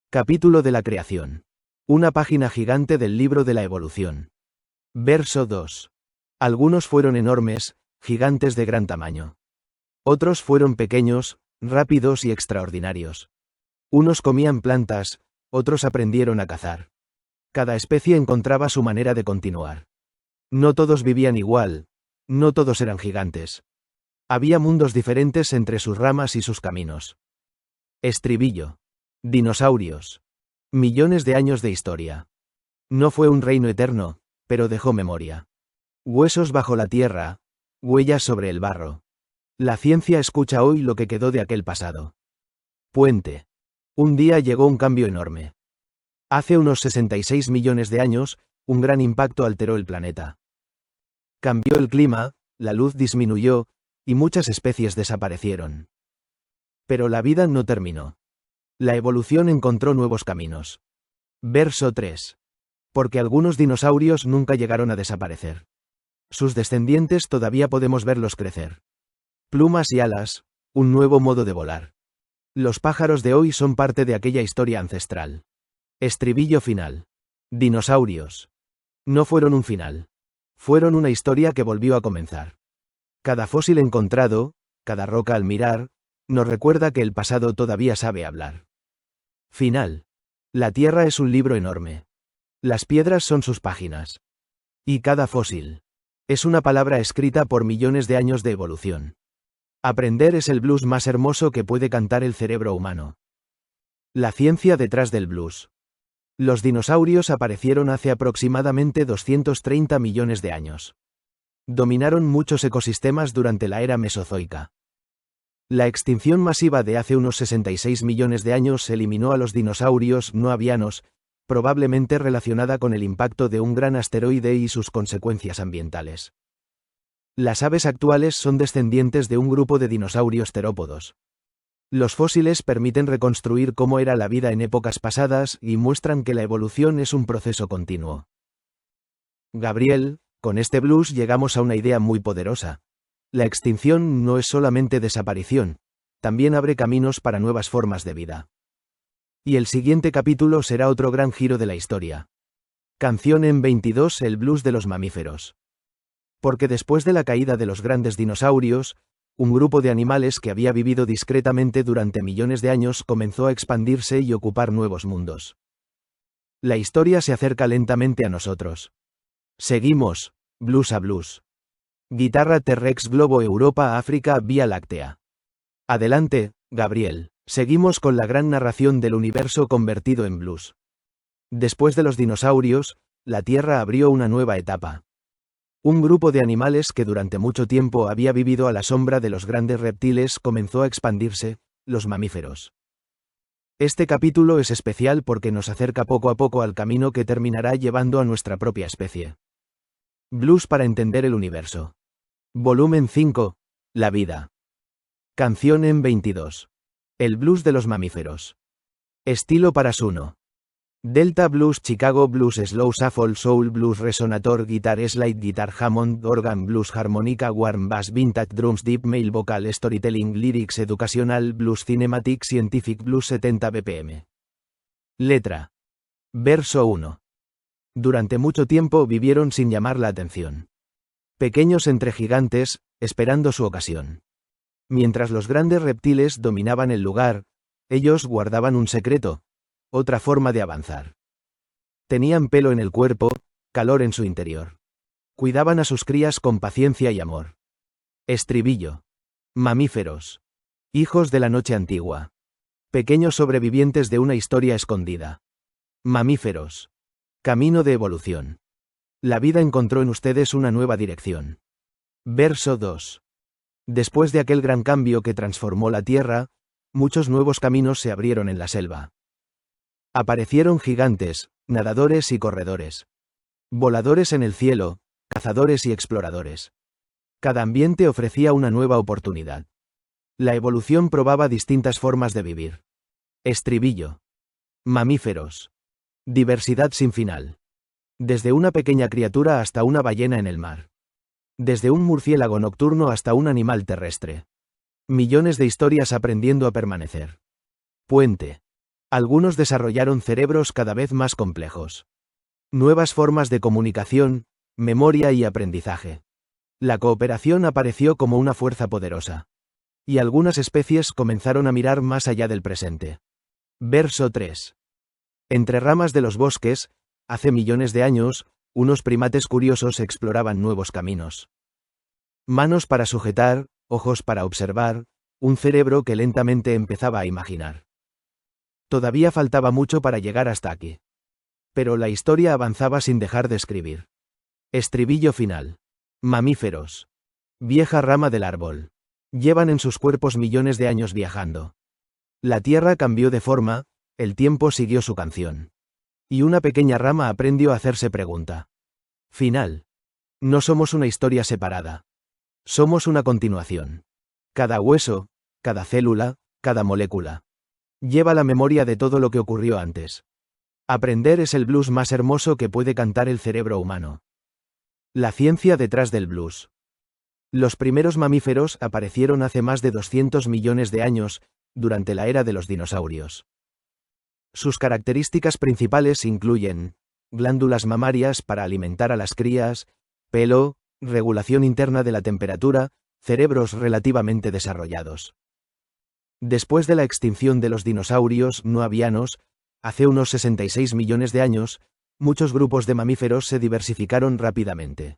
Capítulo de la creación. Una página gigante del libro de la evolución. Verso 2. Algunos fueron enormes, gigantes de gran tamaño. Otros fueron pequeños, rápidos y extraordinarios. Unos comían plantas, otros aprendieron a cazar. Cada especie encontraba su manera de continuar. No todos vivían igual, no todos eran gigantes. Había mundos diferentes entre sus ramas y sus caminos. Estribillo. Dinosaurios. Millones de años de historia. No fue un reino eterno, pero dejó memoria. Huesos bajo la tierra, huellas sobre el barro. La ciencia escucha hoy lo que quedó de aquel pasado. Puente. Un día llegó un cambio enorme. Hace unos 66 millones de años, un gran impacto alteró el planeta. Cambió el clima, la luz disminuyó, y muchas especies desaparecieron. Pero la vida no terminó. La evolución encontró nuevos caminos. Verso 3. Porque algunos dinosaurios nunca llegaron a desaparecer. Sus descendientes todavía podemos verlos crecer. Plumas y alas, un nuevo modo de volar. Los pájaros de hoy son parte de aquella historia ancestral. Estribillo final. Dinosaurios. No fueron un final. Fueron una historia que volvió a comenzar. Cada fósil encontrado, cada roca al mirar, nos recuerda que el pasado todavía sabe hablar. Final. La Tierra es un libro enorme. Las piedras son sus páginas. Y cada fósil es una palabra escrita por millones de años de evolución. Aprender es el blues más hermoso que puede cantar el cerebro humano. La ciencia detrás del blues. Los dinosaurios aparecieron hace aproximadamente 230 millones de años. Dominaron muchos ecosistemas durante la era mesozoica. La extinción masiva de hace unos 66 millones de años eliminó a los dinosaurios no avianos, probablemente relacionada con el impacto de un gran asteroide y sus consecuencias ambientales. Las aves actuales son descendientes de un grupo de dinosaurios terópodos. Los fósiles permiten reconstruir cómo era la vida en épocas pasadas y muestran que la evolución es un proceso continuo. Gabriel, con este blues llegamos a una idea muy poderosa. La extinción no es solamente desaparición, también abre caminos para nuevas formas de vida. Y el siguiente capítulo será otro gran giro de la historia. Canción en 22, el blues de los mamíferos. Porque después de la caída de los grandes dinosaurios, un grupo de animales que había vivido discretamente durante millones de años comenzó a expandirse y ocupar nuevos mundos. La historia se acerca lentamente a nosotros. Seguimos, blues a blues. Guitarra T-Rex Globo Europa África Vía Láctea. Adelante, Gabriel, seguimos con la gran narración del universo convertido en blues. Después de los dinosaurios, la Tierra abrió una nueva etapa. Un grupo de animales que durante mucho tiempo había vivido a la sombra de los grandes reptiles comenzó a expandirse, los mamíferos. Este capítulo es especial porque nos acerca poco a poco al camino que terminará llevando a nuestra propia especie. Blues para entender el universo. Volumen 5. La vida. Canción en 22. El blues de los mamíferos. Estilo para Suno. Delta Blues Chicago Blues Slow Shuffle Soul Blues Resonator Guitar Slide Guitar Hammond Organ Blues Harmonica Warm Bass Vintage Drums Deep Male Vocal Storytelling Lyrics Educational Blues Cinematic Scientific Blues 70 BPM. Letra. Verso 1. Durante mucho tiempo vivieron sin llamar la atención. Pequeños entre gigantes, esperando su ocasión. Mientras los grandes reptiles dominaban el lugar, ellos guardaban un secreto, otra forma de avanzar. Tenían pelo en el cuerpo, calor en su interior. Cuidaban a sus crías con paciencia y amor. Estribillo. Mamíferos. Hijos de la noche antigua. Pequeños sobrevivientes de una historia escondida. Mamíferos. Camino de evolución. La vida encontró en ustedes una nueva dirección. Verso 2. Después de aquel gran cambio que transformó la Tierra, muchos nuevos caminos se abrieron en la selva. Aparecieron gigantes, nadadores y corredores. Voladores en el cielo, cazadores y exploradores. Cada ambiente ofrecía una nueva oportunidad. La evolución probaba distintas formas de vivir. Estribillo. Mamíferos. Diversidad sin final. Desde una pequeña criatura hasta una ballena en el mar. Desde un murciélago nocturno hasta un animal terrestre. Millones de historias aprendiendo a permanecer. Puente. Algunos desarrollaron cerebros cada vez más complejos. Nuevas formas de comunicación, memoria y aprendizaje. La cooperación apareció como una fuerza poderosa. Y algunas especies comenzaron a mirar más allá del presente. Verso 3. Entre ramas de los bosques, hace millones de años, unos primates curiosos exploraban nuevos caminos. Manos para sujetar, ojos para observar, un cerebro que lentamente empezaba a imaginar. Todavía faltaba mucho para llegar hasta aquí. Pero la historia avanzaba sin dejar de escribir. Estribillo final. Mamíferos. Vieja rama del árbol. Llevan en sus cuerpos millones de años viajando. La tierra cambió de forma, el tiempo siguió su canción. Y una pequeña rama aprendió a hacerse pregunta. Final. No somos una historia separada. Somos una continuación. Cada hueso, cada célula, cada molécula. Lleva la memoria de todo lo que ocurrió antes. Aprender es el blues más hermoso que puede cantar el cerebro humano. La ciencia detrás del blues. Los primeros mamíferos aparecieron hace más de 200 millones de años, durante la era de los dinosaurios. Sus características principales incluyen glándulas mamarias para alimentar a las crías, pelo, regulación interna de la temperatura, cerebros relativamente desarrollados. Después de la extinción de los dinosaurios no avianos, Hace unos 66 millones de años, muchos grupos de mamíferos se diversificaron rápidamente.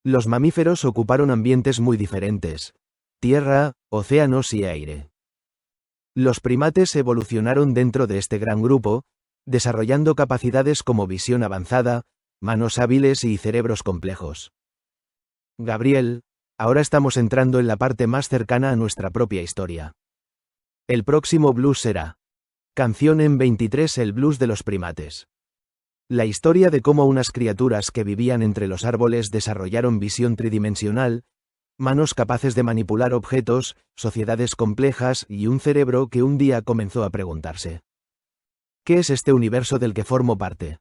Los mamíferos ocuparon ambientes muy diferentes: tierra, océanos y aire. Los primates evolucionaron dentro de este gran grupo, desarrollando capacidades como visión avanzada, manos hábiles y cerebros complejos. Gabriel, ahora estamos entrando en la parte más cercana a nuestra propia historia. El próximo blues será Canción en 23, el blues de los primates. La historia de cómo unas criaturas que vivían entre los árboles desarrollaron visión tridimensional, manos capaces de manipular objetos, sociedades complejas y un cerebro que un día comenzó a preguntarse: ¿qué es este universo del que formo parte?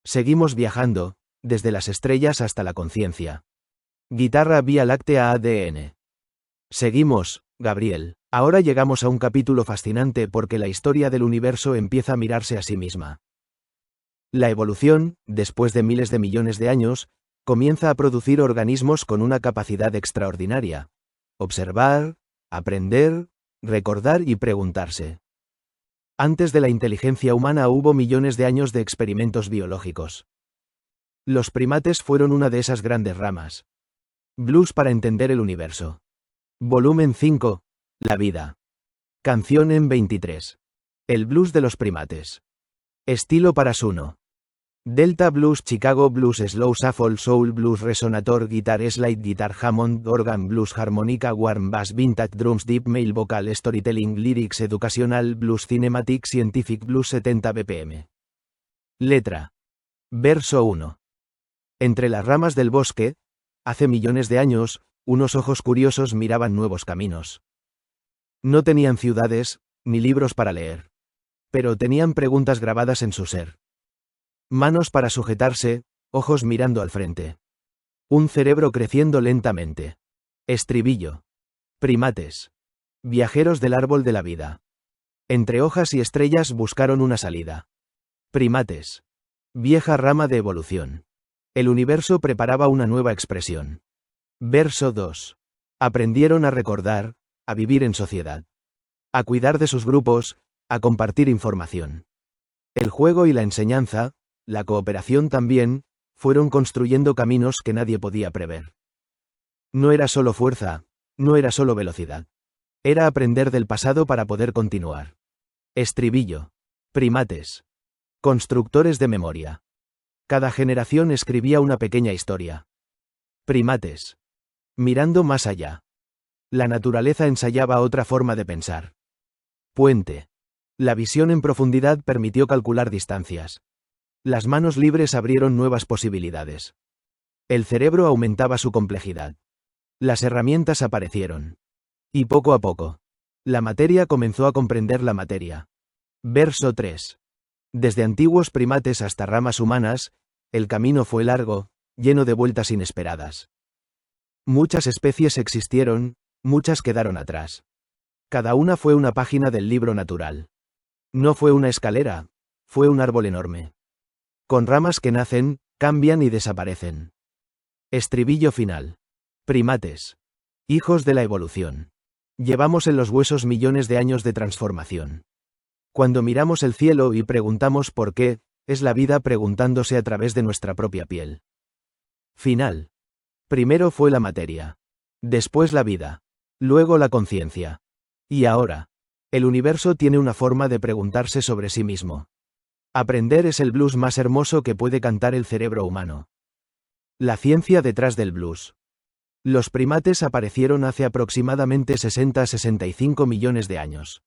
Seguimos viajando, desde las estrellas hasta la conciencia. Guitarra Vía Láctea ADN. Seguimos, Gabriel. Ahora llegamos a un capítulo fascinante porque la historia del universo empieza a mirarse a sí misma. La evolución, después de miles de millones de años, comienza a producir organismos con una capacidad extraordinaria: observar, aprender, recordar y preguntarse. Antes de la inteligencia humana hubo millones de años de experimentos biológicos. Los primates fueron una de esas grandes ramas. Blues para entender el universo. Volumen 5. La vida. Canción en 23. El blues de los primates. Estilo para Suno. Delta Blues, Chicago Blues, Slow Shuffle, Soul Blues, Resonator, Guitar Slide, Guitar Hammond, Organ Blues, Harmonica, Warm Bass, Vintage Drums, Deep Male Vocal, Storytelling, Lyrics, Educational Blues, Cinematic, Scientific Blues, 70 bpm. Letra. Verso 1. Entre las ramas del bosque, hace millones de años, unos ojos curiosos miraban nuevos caminos. No tenían ciudades, ni libros para leer. Pero tenían preguntas grabadas en su ser. Manos para sujetarse, ojos mirando al frente. Un cerebro creciendo lentamente. Estribillo. Primates. Viajeros del árbol de la vida. Entre hojas y estrellas buscaron una salida. Primates. Vieja rama de evolución. El universo preparaba una nueva expresión. Verso 2. Aprendieron a recordar, a vivir en sociedad. A cuidar de sus grupos, a compartir información. El juego y la enseñanza, la cooperación también, fueron construyendo caminos que nadie podía prever. No era solo fuerza, no era solo velocidad. Era aprender del pasado para poder continuar. Estribillo. Primates. Constructores de memoria. Cada generación escribía una pequeña historia. Primates. Mirando más allá. La naturaleza ensayaba otra forma de pensar. Puente. La visión en profundidad permitió calcular distancias. Las manos libres abrieron nuevas posibilidades. El cerebro aumentaba su complejidad. Las herramientas aparecieron. Y poco a poco, la materia comenzó a comprender la materia. Verso 3. Desde antiguos primates hasta ramas humanas, el camino fue largo, lleno de vueltas inesperadas. Muchas especies existieron, muchas quedaron atrás. Cada una fue una página del libro natural. No fue una escalera, fue un árbol enorme. Con ramas que nacen, cambian y desaparecen. Estribillo final. Primates. Hijos de la evolución. Llevamos en los huesos millones de años de transformación. Cuando miramos el cielo y preguntamos por qué, es la vida preguntándose a través de nuestra propia piel. Final. Primero fue la materia. Después la vida. Luego la conciencia. Y ahora, el universo tiene una forma de preguntarse sobre sí mismo. Aprender es el blues más hermoso que puede cantar el cerebro humano. La ciencia detrás del blues. Los primates aparecieron hace aproximadamente 60-65 millones de años.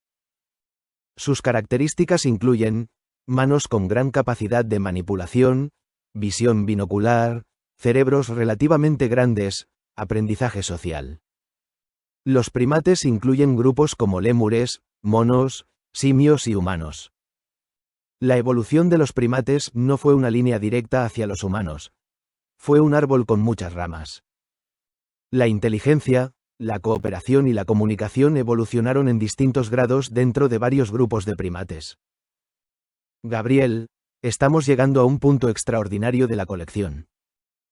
Sus características incluyen manos con gran capacidad de manipulación, visión binocular, cerebros relativamente grandes, aprendizaje social. Los primates incluyen grupos como lémures, monos, simios y humanos. La evolución de los primates no fue una línea directa hacia los humanos. Fue un árbol con muchas ramas. La inteligencia, la cooperación y la comunicación evolucionaron en distintos grados dentro de varios grupos de primates. Gabriel, estamos llegando a un punto extraordinario de la colección.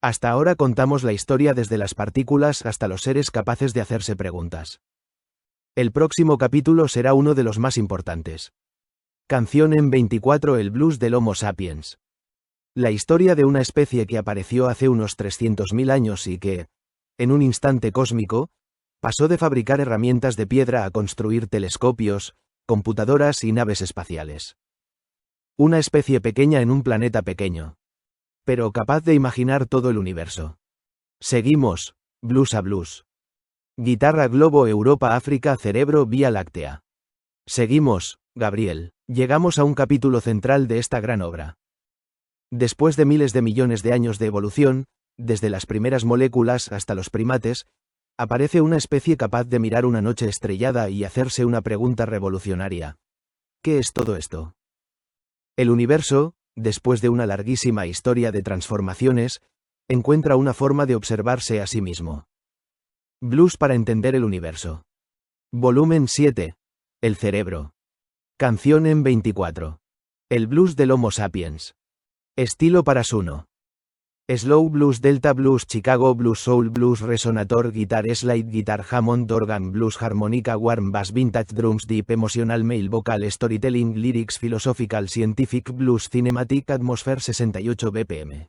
Hasta ahora contamos la historia desde las partículas hasta los seres capaces de hacerse preguntas. El próximo capítulo será uno de los más importantes. Canción en 24. El blues del Homo sapiens. La historia de una especie que apareció hace unos 300.000 años y que, en un instante cósmico, pasó de fabricar herramientas de piedra a construir telescopios, computadoras y naves espaciales. Una especie pequeña en un planeta pequeño, pero capaz de imaginar todo el universo. Seguimos, blues a blues. Guitarra, globo, Europa, África, cerebro, Vía Láctea. Seguimos, Gabriel. Llegamos a un capítulo central de esta gran obra. Después de miles de millones de años de evolución, desde las primeras moléculas hasta los primates, aparece una especie capaz de mirar una noche estrellada y hacerse una pregunta revolucionaria. ¿Qué es todo esto? El universo, después de una larguísima historia de transformaciones, encuentra una forma de observarse a sí mismo. Blues para entender el universo. Volumen 7. El cerebro. Canción en 24. El blues del Homo sapiens. Estilo para Suno. Slow blues, Delta blues, Chicago blues, Soul blues, Resonator, Guitar slide, Guitar Hammond, Organ blues, Harmonica, Warm bass, Vintage drums, Deep emotional male vocal, Storytelling, Lyrics, Philosophical, Scientific blues, Cinematic atmosphere, 68 bpm.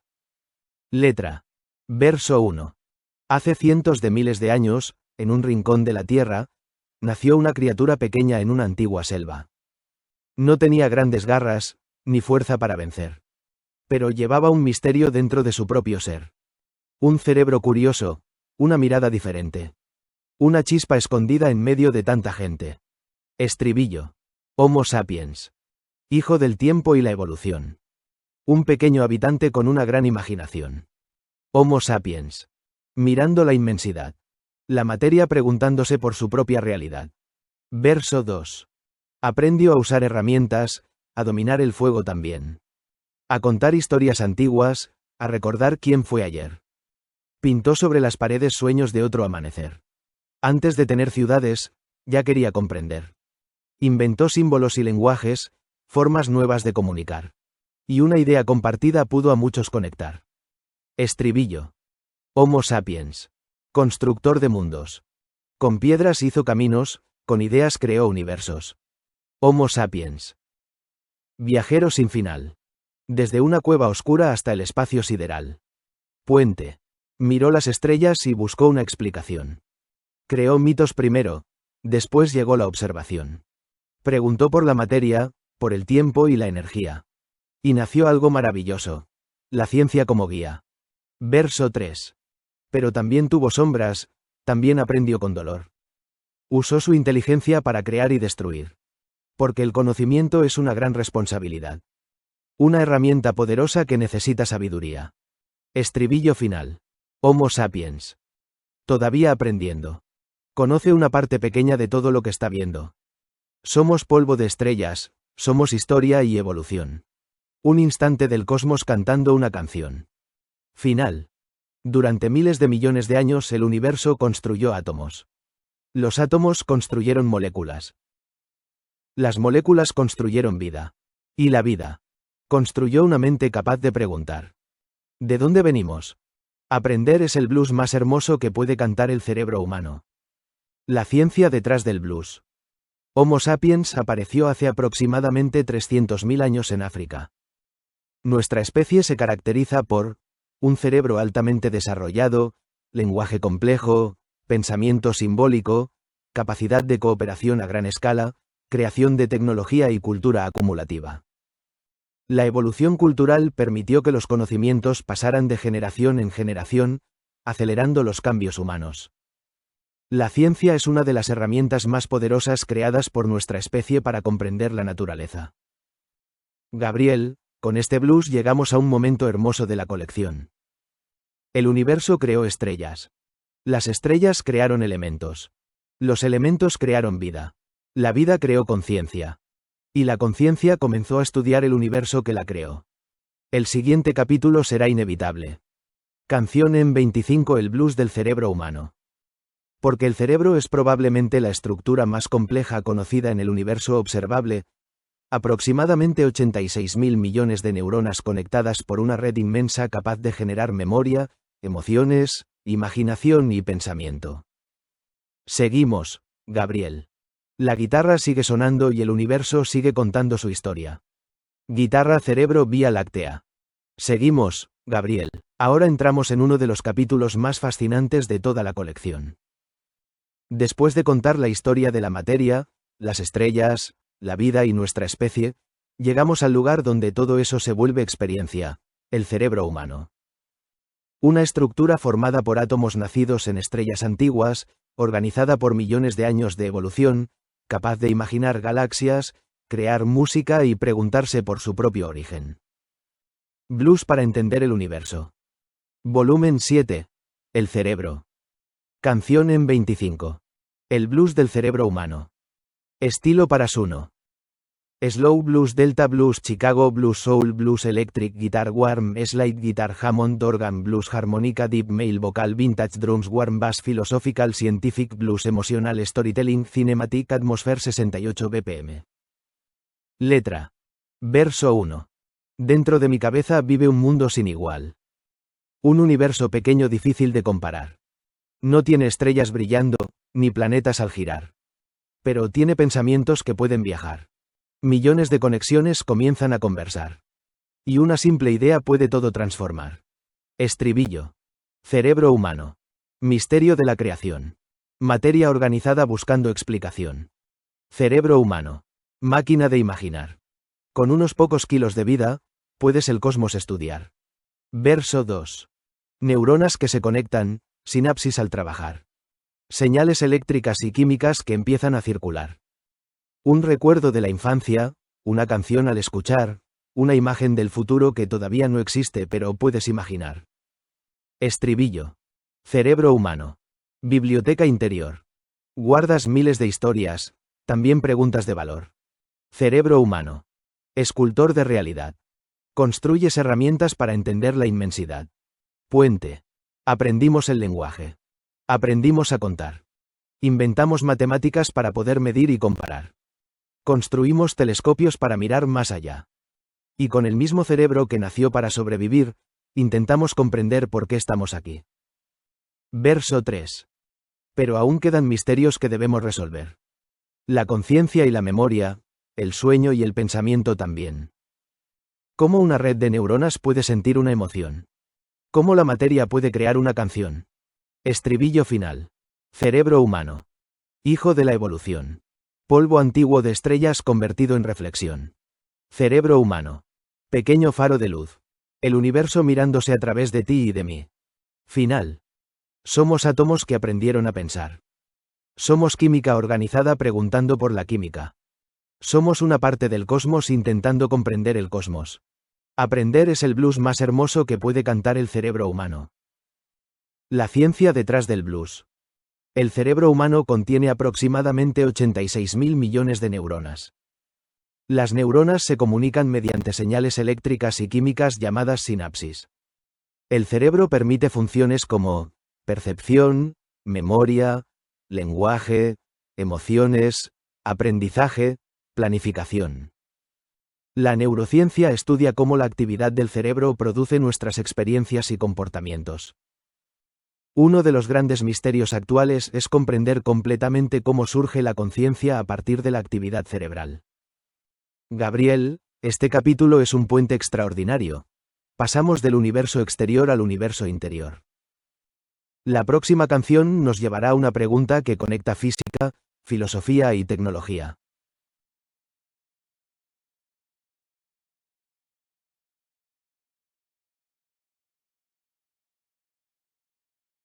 Letra. Verso 1. Hace cientos de miles de años, en un rincón de la tierra, nació una criatura pequeña en una antigua selva. No tenía grandes garras, ni fuerza para vencer. Pero llevaba un misterio dentro de su propio ser. Un cerebro curioso, una mirada diferente. Una chispa escondida en medio de tanta gente. Estribillo. Homo sapiens. Hijo del tiempo y la evolución. Un pequeño habitante con una gran imaginación. Homo sapiens. Mirando la inmensidad. La materia preguntándose por su propia realidad. Verso 2. Aprendió a usar herramientas, a dominar el fuego también. A contar historias antiguas, a recordar quién fue ayer. Pintó sobre las paredes sueños de otro amanecer. Antes de tener ciudades, ya quería comprender. Inventó símbolos y lenguajes, formas nuevas de comunicar. Y una idea compartida pudo a muchos conectar. Estribillo. Homo sapiens. Constructor de mundos. Con piedras hizo caminos, con ideas creó universos. Homo sapiens. Viajero sin final. Desde una cueva oscura hasta el espacio sideral. Puente. Miró las estrellas y buscó una explicación. Creó mitos primero, después llegó la observación. Preguntó por la materia, por el tiempo y la energía. Y nació algo maravilloso. La ciencia como guía. Verso 3. Pero también tuvo sombras, también aprendió con dolor. Usó su inteligencia para crear y destruir. Porque el conocimiento es una gran responsabilidad. Una herramienta poderosa que necesita sabiduría. Estribillo final. Homo sapiens. Todavía aprendiendo. Conoce una parte pequeña de todo lo que está viendo. Somos polvo de estrellas, somos historia y evolución. Un instante del cosmos cantando una canción. Final. Durante miles de millones de años el universo construyó átomos. Los átomos construyeron moléculas. Las moléculas construyeron vida. Y la vida construyó una mente capaz de preguntar. ¿De dónde venimos? Aprender es el blues más hermoso que puede cantar el cerebro humano. La ciencia detrás del blues. Homo sapiens apareció hace aproximadamente 300.000 años en África. Nuestra especie se caracteriza por un cerebro altamente desarrollado, lenguaje complejo, pensamiento simbólico, capacidad de cooperación a gran escala, creación de tecnología y cultura acumulativa. La evolución cultural permitió que los conocimientos pasaran de generación en generación, acelerando los cambios humanos. La ciencia es una de las herramientas más poderosas creadas por nuestra especie para comprender la naturaleza. Gabriel, con este blues llegamos a un momento hermoso de la colección. El universo creó estrellas. Las estrellas crearon elementos. Los elementos crearon vida. La vida creó conciencia. Y la conciencia comenzó a estudiar el universo que la creó. El siguiente capítulo será inevitable. Canción en 25. El blues del cerebro humano. Porque el cerebro es probablemente la estructura más compleja conocida en el universo observable, aproximadamente 86.000 millones de neuronas conectadas por una red inmensa capaz de generar memoria, emociones, imaginación y pensamiento. Seguimos, Gabriel. La guitarra sigue sonando y el universo sigue contando su historia. Guitarra Cerebro Vía Láctea. Seguimos, Gabriel. Ahora entramos en uno de los capítulos más fascinantes de toda la colección. Después de contar la historia de la materia, las estrellas, la vida y nuestra especie, llegamos al lugar donde todo eso se vuelve experiencia, el cerebro humano. Una estructura formada por átomos nacidos en estrellas antiguas, organizada por millones de años de evolución, capaz de imaginar galaxias, crear música y preguntarse por su propio origen. Blues para entender el universo. Volumen 7. El cerebro. Canción en 25. El blues del cerebro humano. Estilo para Suno. Slow Blues, Delta Blues, Chicago Blues, Soul Blues, Electric Guitar, Warm Slide Guitar, Hammond Organ Blues, Harmonica, Deep Male Vocal, Vintage Drums, Warm Bass, Philosophical, Scientific Blues, Emotional Storytelling, Cinematic Atmosphere, 68 BPM. Letra. Verso 1. Dentro de mi cabeza vive un mundo sin igual. Un universo pequeño difícil de comparar. No tiene estrellas brillando, ni planetas al girar. Pero tiene pensamientos que pueden viajar. Millones de conexiones comienzan a conversar. Y una simple idea puede todo transformar. Estribillo. Cerebro humano. Misterio de la creación. Materia organizada buscando explicación. Cerebro humano. Máquina de imaginar. Con unos pocos kilos de vida, puedes el cosmos estudiar. Verso 2. Neuronas que se conectan, sinapsis al trabajar. Señales eléctricas y químicas que empiezan a circular. Un recuerdo de la infancia, una canción al escuchar, una imagen del futuro que todavía no existe pero puedes imaginar. Estribillo. Cerebro humano. Biblioteca interior. Guardas miles de historias, también preguntas de valor. Cerebro humano. Escultor de realidad. Construyes herramientas para entender la inmensidad. Puente. Aprendimos el lenguaje. Aprendimos a contar. Inventamos matemáticas para poder medir y comparar. Construimos telescopios para mirar más allá. Y con el mismo cerebro que nació para sobrevivir, intentamos comprender por qué estamos aquí. Verso 3. Pero aún quedan misterios que debemos resolver. La conciencia y la memoria, el sueño y el pensamiento también. ¿Cómo una red de neuronas puede sentir una emoción? ¿Cómo la materia puede crear una canción? Estribillo final. Cerebro humano. Hijo de la evolución. Polvo antiguo de estrellas convertido en reflexión. Cerebro humano. Pequeño faro de luz. El universo mirándose a través de ti y de mí. Final. Somos átomos que aprendieron a pensar. Somos química organizada preguntando por la química. Somos una parte del cosmos intentando comprender el cosmos. Aprender es el blues más hermoso que puede cantar el cerebro humano. La ciencia detrás del blues. El cerebro humano contiene aproximadamente 86.000 millones de neuronas. Las neuronas se comunican mediante señales eléctricas y químicas llamadas sinapsis. El cerebro permite funciones como percepción, memoria, lenguaje, emociones, aprendizaje, planificación. La neurociencia estudia cómo la actividad del cerebro produce nuestras experiencias y comportamientos. Uno de los grandes misterios actuales es comprender completamente cómo surge la conciencia a partir de la actividad cerebral. Gabriel, este capítulo es un puente extraordinario. Pasamos del universo exterior al universo interior. La próxima canción nos llevará a una pregunta que conecta física, filosofía y tecnología.